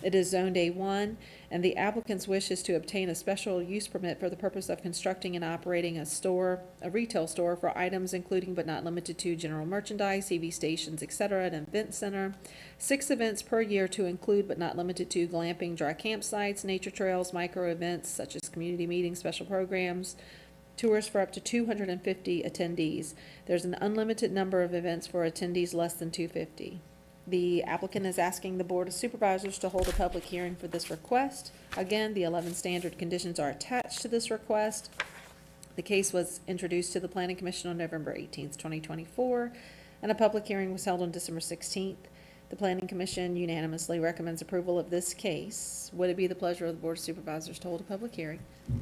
It is zoned A1, and the applicant's wish is to obtain a special use permit for the purpose of constructing and operating a retail store for items including but not limited to general merchandise, EV stations, etc., an event center. 6 events per year to include but not limited to glamping, dry campsites, nature trails, micro events such as community meetings, special programs, tours for up to 250 attendees. There's an unlimited number of events for attendees less than 250. The applicant is asking the Board of Supervisors to hold a public hearing for this request. Again, the 11 standard conditions are attached to this request. The case was introduced to the Planning Commission on November 18th, 2024, and a public hearing was held on December 16th. The Planning Commission unanimously recommends approval of this case. Would it be the pleasure of the Board of Supervisors to hold a public hearing?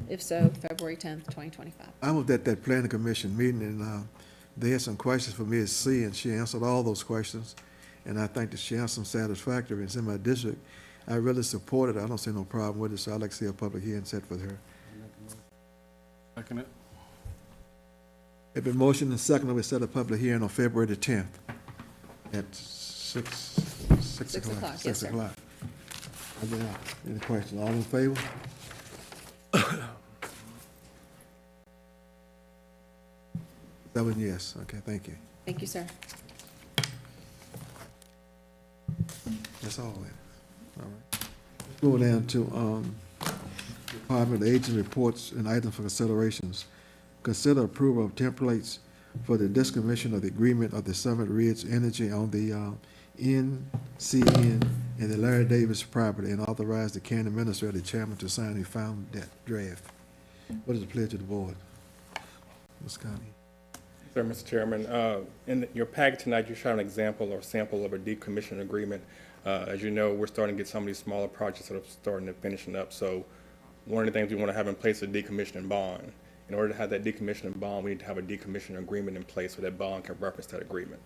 If so, February 10th, 2025. I was at that Planning Commission meeting, and they had some questions for me to see, and she answered all those questions. And I think that she answered them satisfactory. It's in my district. I really support it. I don't see no problem with it, so I'd like to see a public hearing set for her. Second it. It's been motioned and seconded, we set a public hearing on February the 10th at 6 o'clock. Yes, sir. Any questions? All in favor? 7 yes. Okay, thank you. Thank you, sir. That's all then. All right. Let's go down to Department of Agent Reports and items for considerations. Consider approval of templates for the discommission of the agreement of the Summit Ridge Energy on the NCN and the Larry Davis property, and authorize the county administrator, the chairman, to sign and found that draft. What is the pledge of the board? Ms. Connie? Sir, Mr. Chairman, in your packet tonight, you showed an example or sample of a decommissioning agreement. As you know, we're starting to get some of these smaller projects that are starting to finishing up. So one of the things we want to have in place is a decommissioning bond. In order to have that decommissioning bond, we need to have a decommissioning agreement in place so that bond can reference that agreement.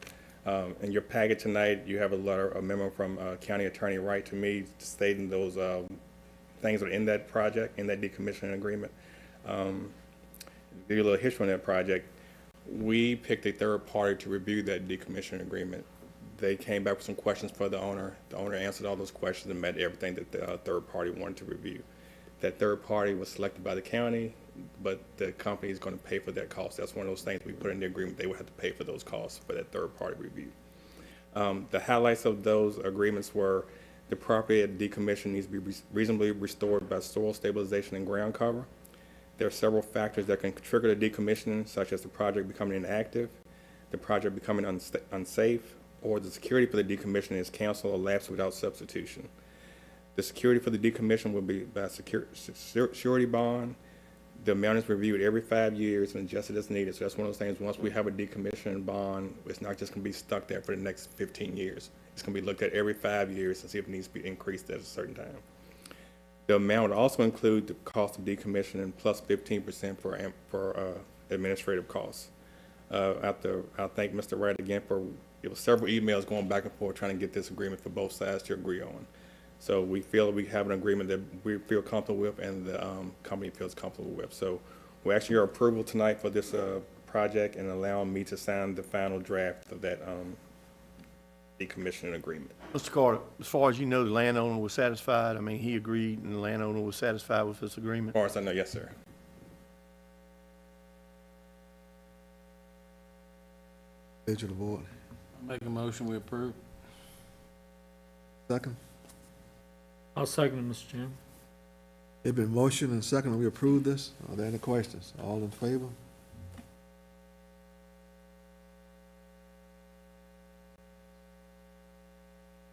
In your packet tonight, you have a memo from County Attorney Wright to me stating those things that are in that project, in that decommissioning agreement. Give you a little history on that project. We picked a third party to review that decommissioning agreement. They came back with some questions for the owner. The owner answered all those questions and met everything that the third party wanted to review. That third party was selected by the county, but the company is going to pay for that cost. That's one of those things we put in the agreement. They would have to pay for those costs for that third party review. The highlights of those agreements were the property at decommission needs to be reasonably restored by soil stabilization and ground cover. There are several factors that can trigger the decommissioning, such as the project becoming inactive, the project becoming unsafe, or the security for the decommissioning is canceled or lapsed without substitution. The security for the decommission will be by surety bond. The amount is reviewed every 5 years and adjusted as needed. So that's one of those things, once we have a decommission bond, it's not just gonna be stuck there for the next 15 years. It's gonna be looked at every 5 years and see if it needs to be increased at a certain time. The amount would also include the cost of decommissioning plus 15% for administrative costs. I thank Mr. Wright again it was several emails going back and forth trying to get this agreement for both sides to agree on. So we feel we have an agreement that we feel comfortable with and the company feels comfortable with. So we actually your approval tonight for this project and allowing me to sign the final draft of that decommissioning agreement. Mr. Carter, as far as you know, the landowner was satisfied? I mean, he agreed and the landowner was satisfied with this agreement? As far as I know, yes, sir. Pleasure of the board. Make a motion, we approve. Second. I'll second it, Mr. Chairman. It's been motion and second that we approve this. Are there any questions? All in favor?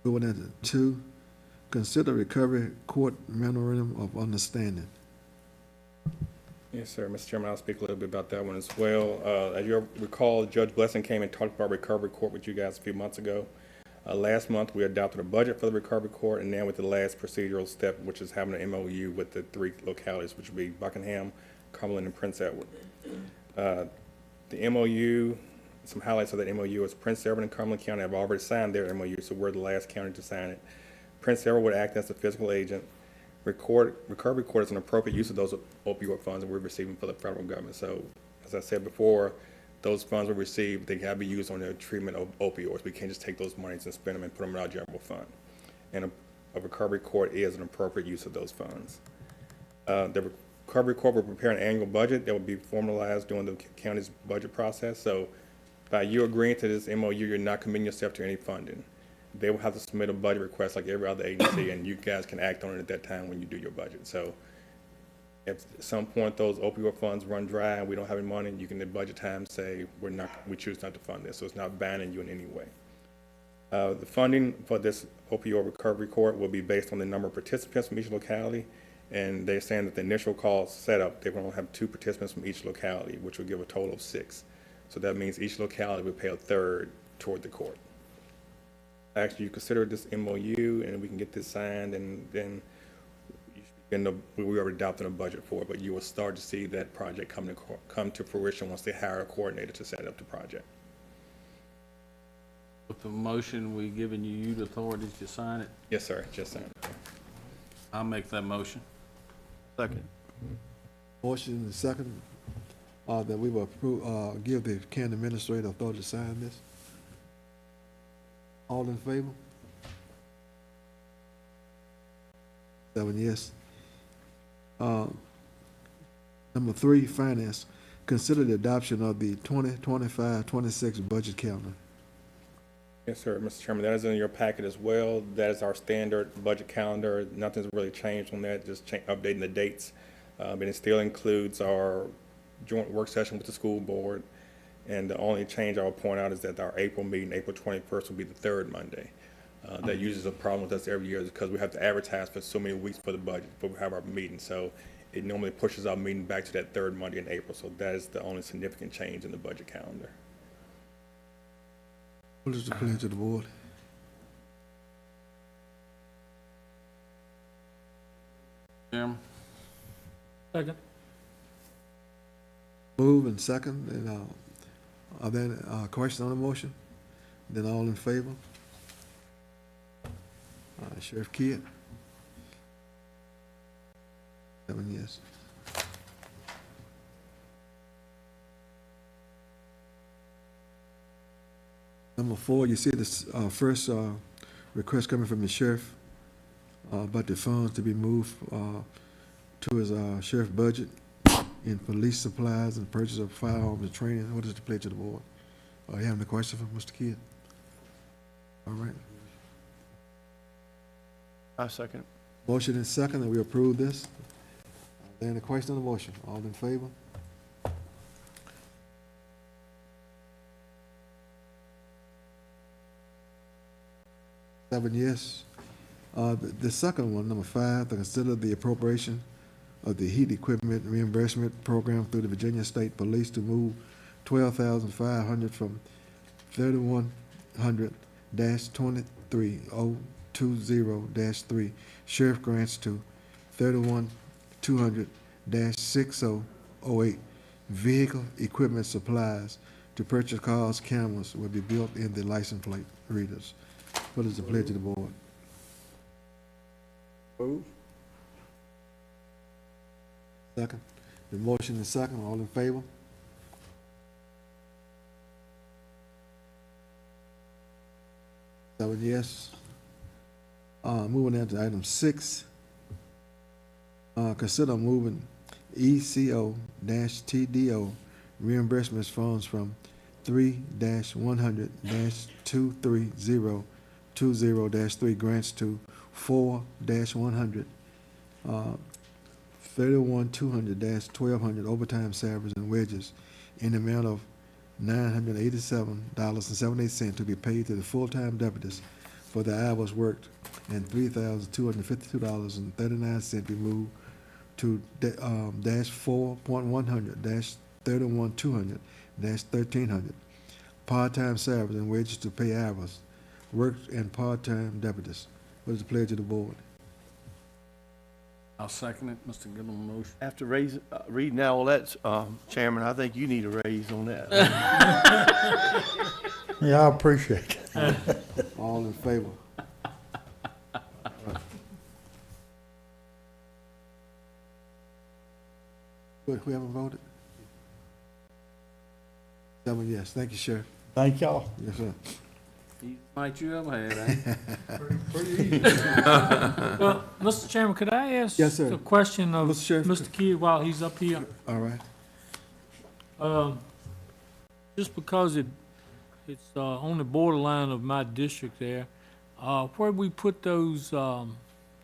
Moving into 2, consider recovery court memorandum of understanding. Yes, sir. Mr. Chairman, I'll speak a little bit about that one as well. As you recall, Judge Blessing came and talked about recovery court with you guys a few months ago. Last month, we adopted a budget for the recovery court, and now with the last procedural step, which is having an MOU with the 3 localities, which would be Buckingham, Cumberland, and Prince Edward. The MOU, some highlights of that MOU is Prince Edward and Cumberland County have already signed their MOU, so we're the last county to sign it. Prince Edward would act as the fiscal agent. Recovery court is an appropriate use of those opioid funds that we're receiving for the federal government. So, as I said before, those funds we receive, they have to be used on the treatment of opioids. We can't just take those monies and spend them and put them in our general fund. And a recovery court is an appropriate use of those funds. The recovery court will prepare an annual budget that will be formalized during the county's budget process. So by you agreeing to this MOU, you're not committing yourself to any funding. They will have to submit a budget request like every other agency, and you guys can act on it at that time when you do your budget. So if at some point those opioid funds run dry and we don't have any money, you can at budget time say we choose not to fund this. So it's not binding you in any way. The funding for this opioid recovery court will be based on the number of participants from each locality, and they're saying that the initial cost setup, they will have 2 participants from each locality, which will give a total of 6. So that means each locality will pay a third toward the court. Actually, you consider this MOU, and we can get this signed, and then we already adopted a budget for it, but you will start to see that project come to fruition once they hire a coordinator to set up the project. With the motion, we giving you the authority to sign it? Yes, sir, just signed it. I'll make that motion. Second. Motion and second that we will approve, give the county administrator authority to sign this. All in favor? 7 yes. Number 3, finance. Consider the adoption of the 2025-26 budget calendar. Yes, sir, Mr. Chairman, that is in your packet as well. That is our standard budget calendar. Nothing's really changed on that, just updating the dates. But it still includes our joint work session with the school board. And the only change I will point out is that our April meeting, April 21st, will be the 3rd Monday. That usually is a problem with us every year because we have to advertise for so many weeks for the budget before we have our meeting. So it normally pushes our meeting back to that 3rd Monday in April. So that is the only significant change in the budget calendar. What is the pleasure of the board? Chairman? Second. Move and second, and are there any questions on the motion? Then all in favor? Sheriff Kidd? 7 yes. Number 4, you see this first request coming from the sheriff about the funds to be moved to his sheriff budget in police supplies and purchase of firearms and training. What is the pledge of the board? You have any question for Mr. Kidd? All right. I second. Motion and second that we approve this. Are there any questions on the motion? All in favor? Seven yes. The second one, number 5, to consider the appropriation of the heat equipment reimbursement program through the Virginia State Police to move $12,500 from 3100-23020-3 sheriff grants to 31200-6008 vehicle equipment supplies to purchase cars, cameras will be built in the license plate readers. What is the pledge of the board? Move. Second. The motion is second. All in favor? Seven yes. Moving on to item 6. Consider moving ECO-TDO reimbursements funds from 3-100-23020-3 grants to 4-100 31200-1200 overtime salaries and wages in the amount of $987.78 to be paid to the full-time deputies for the hours worked, and $3,252.39 be moved to -4.100-31200-1300 part-time salaries and wages to pay hours worked and part-time deputies. What is the pledge of the board? I'll second it, Mr. Gillum motion. After reading all that, Chairman, I think you need a raise on that. Yeah, I appreciate it. All in favor? Who haven't voted? 7 yes. Thank you, Sheriff. Thank y'all. Yes, sir. Easy night you ever had, eh? Well, Mr. Chairman, could I ask Yes, sir. a question of Mr. Sheriff. Mr. Kidd while he's up here? All right. Just because it's on the borderline of my district there, where we put those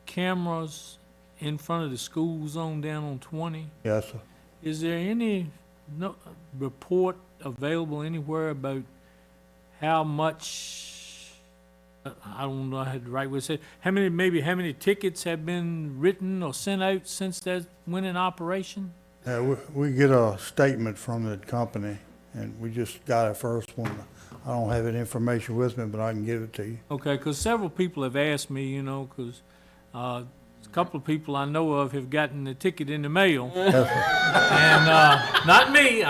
cameras in front of the school zone down on 20, Yes, sir. is there any report available anywhere about how much, I don't know how the right way to say it, how many tickets have been written or sent out since that went in operation? We get a statement from the company, and we just got our first one. I don't have that information with me, but I can give it to you. Okay, because several people have asked me, because a couple of people I know of have gotten the ticket in the mail. And not me.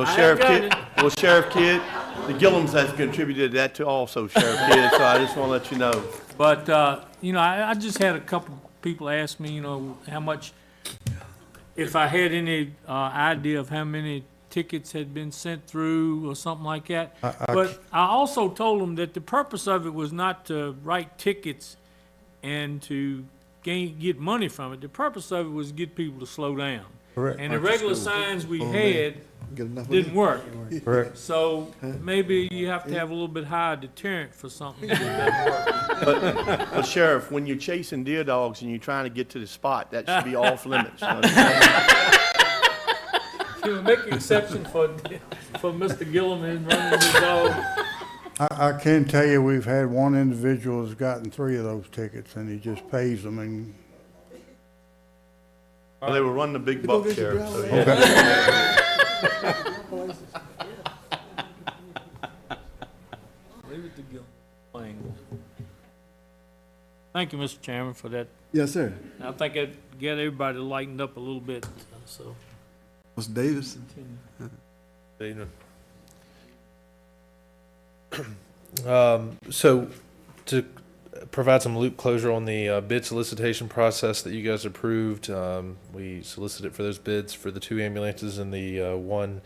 Sheriff Kidd, the Gillums has contributed that to also, Sheriff Kidd, so I just want to let you know. But, I just had a couple people ask me, how much, if I had any idea of how many tickets had been sent through or something like that. But I also told them that the purpose of it was not to write tickets and to get money from it. The purpose of it was to get people to slow down. Correct. And the regular signs we had Didn't work. Correct. So maybe you have to have a little bit higher deterrent for something that doesn't work. But Sheriff, when you're chasing deer dogs and you're trying to get to the spot, that should be off limits. You make an exception for Mr. Gillum and running his dog. I can tell you, we've had one individual who's gotten 3 of those tickets, and he just pays them, and Well, they were running the big buck, Sheriff. So Leave it to Gillum. Thank you, Mr. Chairman, for that. Yes, sir. I think it got everybody lightened up a little bit, so. Mr. Davis? So to provide some loop closure on the bid solicitation process that you guys approved, we solicited for those bids for the 2 ambulances and the 1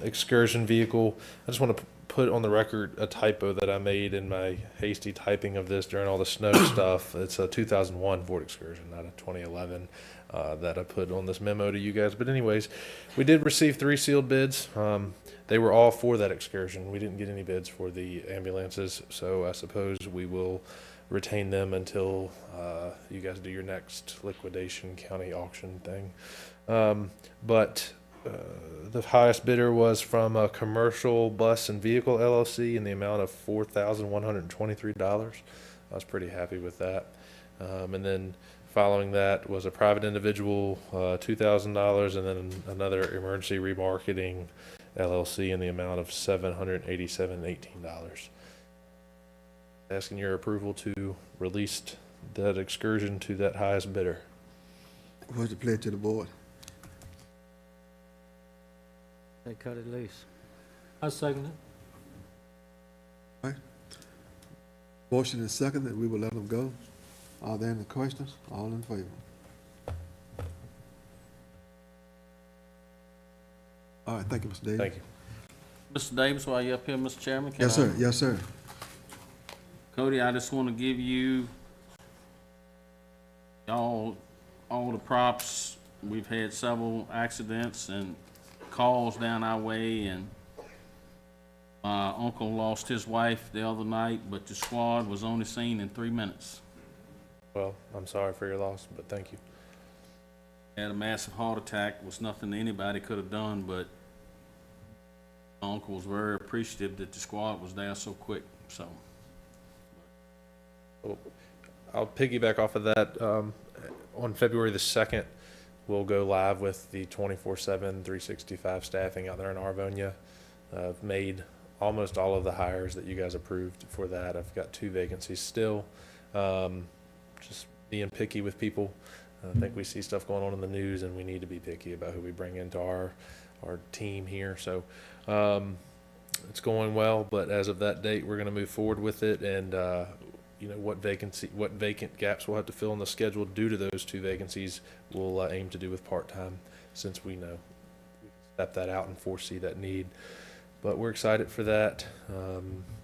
excursion vehicle. I just want to put on the record a typo that I made in my hasty typing of this during all the snow stuff. It's a 2001 Ford Excursion, not a 2011 that I put on this memo to you guys. But anyways, we did receive 3 sealed bids. They were all for that excursion. We didn't get any bids for the ambulances, so I suppose we will retain them until you guys do your next liquidation county auction thing. But the highest bidder was from a Commercial Bus and Vehicle LLC in the amount of $4,123. I was pretty happy with that. And then following that was a private individual, $2,000, and then another emergency remarketing LLC in the amount of $787.18. Asking your approval to release that excursion to that highest bidder. What's the pledge of the board? They cut it loose. I second it. Motion is second that we will let them go. Are there any questions? All in favor? All right, thank you, Mr. Davis. Thank you. Mr. Davis, while you're up here, Mr. Chairman, can Yes, sir. I- Yes, sir. Cody, I just want to give you all the props. We've had several accidents and calls down our way, and my uncle lost his wife the other night, but the squad was only seen in 3 minutes. Well, I'm sorry for your loss, but thank you. Had a massive heart attack, was nothing anybody could have done, but my uncle was very appreciative that the squad was there so quick, so. Well, I'll piggyback off of that. On February the 2nd, we'll go live with the 24/7, 365 staffing out there in Arvonia. I've made almost all of the hires that you guys approved for that. I've got 2 vacancies still. Just being picky with people. I think we see stuff going on in the news, and we need to be picky about who we bring into our team here. So it's going well, but as of that date, we're going to move forward with it. And what vacant gaps we'll have to fill in the schedule due to those 2 vacancies, we'll aim to do with part-time, since we know we can step that out and foresee that need. But we're excited for that.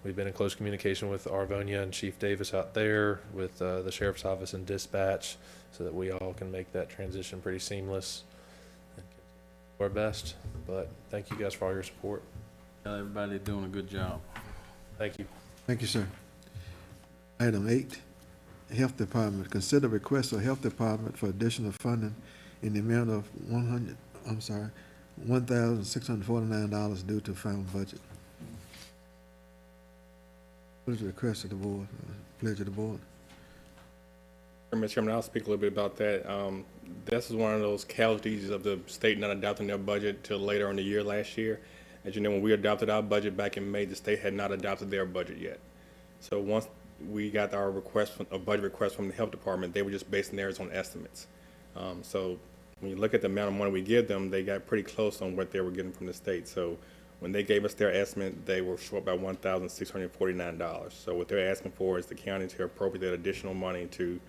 We've been in close communication with Arvonia and Chief Davis out there, with the Sheriff's Office and Dispatch, so that we all can make that transition pretty seamless and do our best. But thank you guys for all your support. Everybody doing a good job. Thank you. Thank you, sir. Item 8, Health Department. Consider request of Health Department for additional funding in the amount of $1,649 due to final budget. What is the request of the board, pledge of the board? Mr. Chairman, I'll speak a little bit about that. This is one of those casualties of the state not adopting their budget till later in the year last year. As you know, when we adopted our budget back in May, the state had not adopted their budget yet. So once we got our budget request from the health department, they were just basing theirs on estimates. So when you look at the amount of money we give them, they got pretty close on what they were getting from the state. So when they gave us their estimate, they were short by $1,649. So what they're asking for is the county to appropriate additional money to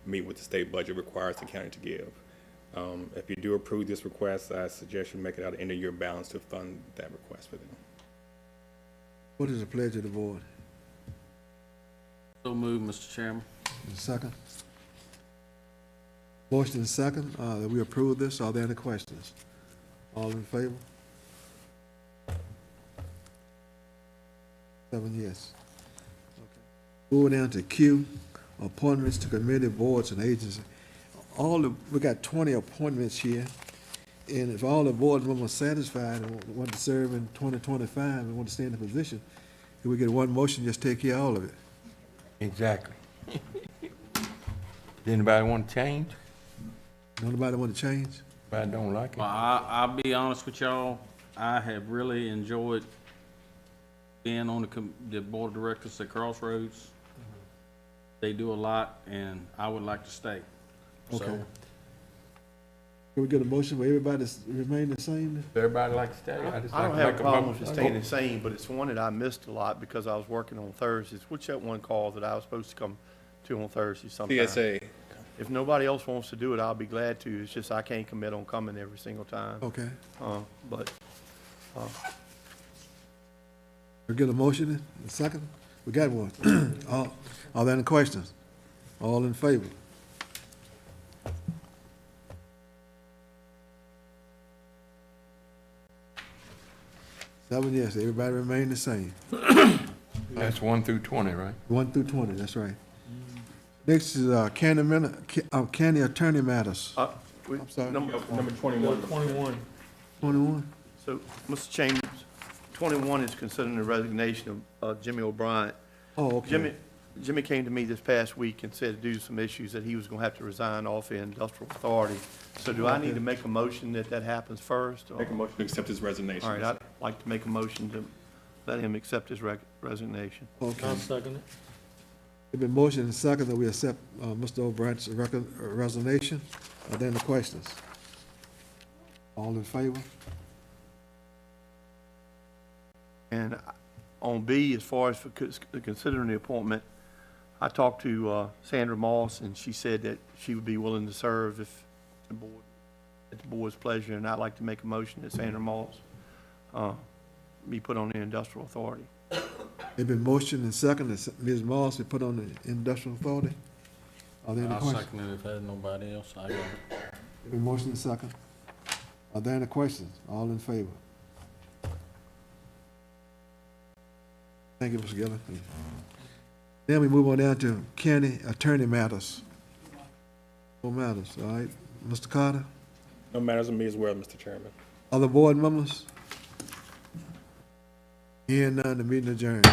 meet what the state budget requires the county to give. If you do approve this request, I suggest you make it out of end-of-year balance to fund that request for them. What is the pledge of the board? So moved, Mr. Chairman. Second. Motion is second, that we approve this. Are there any questions? All in favor? 7 yes. Okay. Moving down to Q, appointments to committee, boards, and agencies. We got 20 appointments here, and if all the board members are satisfied and want to serve in 2025 and want to stay in the position, if we get one motion, just take care of all of it. Exactly. Anybody want to change? Nobody want to change? Anybody don't like it? Well, I'll be honest with y'all, I have really enjoyed being on the board of directors at Crossroads. They do a lot, and I would like to stay. Okay. So, Can we get a motion where everybody remain the same? Everybody like to stay? I just don't like to have make a problem with motion. it staying the same, but it's one that I missed a lot because I was working on Thursdays. What's that one call that I was supposed to come to on Thursday sometime? CSA. If nobody else wants to do it, I'll be glad to. It's just I can't commit on coming every single time. Okay. But We get a motion, a second? We got one. Are there any questions? All in favor? Seven yes, everybody remain the same. That's 1 through 20, right? 1 through 20, that's right. Next is county attorney matters. I'm sorry. Number 21. 21? So, Mr. Chambers, 21 is considering the resignation of Jimmy O'Brien. Oh, okay. Jimmy came to me this past week and said due to some issues that he was gonna have to resign off the industrial authority. So do I need to make a motion that that happens first? or- Make a motion to accept his resignation. All right, I'd like to make a motion to let him accept his resignation. Okay. I'll second it. It's been motioned and seconded that we accept Mr. O'Brien's resignation. Are there any questions? All in favor? And on B, as far as for considering the appointment, I talked to Sandra Moss, and she said that she would be willing to serve if the board, at the board's pleasure, and I'd like to make a motion that Sandra Moss be put on the industrial authority. It's been motioned and seconded that Ms. Moss be put on the industrial authority. Are there any I'll questions? second it if there's nobody else. I got it. It's been motioned and seconded. Are there any questions? All in favor? Thank you, Mr. Gillum. Then we move on down to county attorney matters. No matters, all right. Mr. Carter? No matters of me as well, Mr. Chairman. Other board members? Hearing none, the meeting adjourned.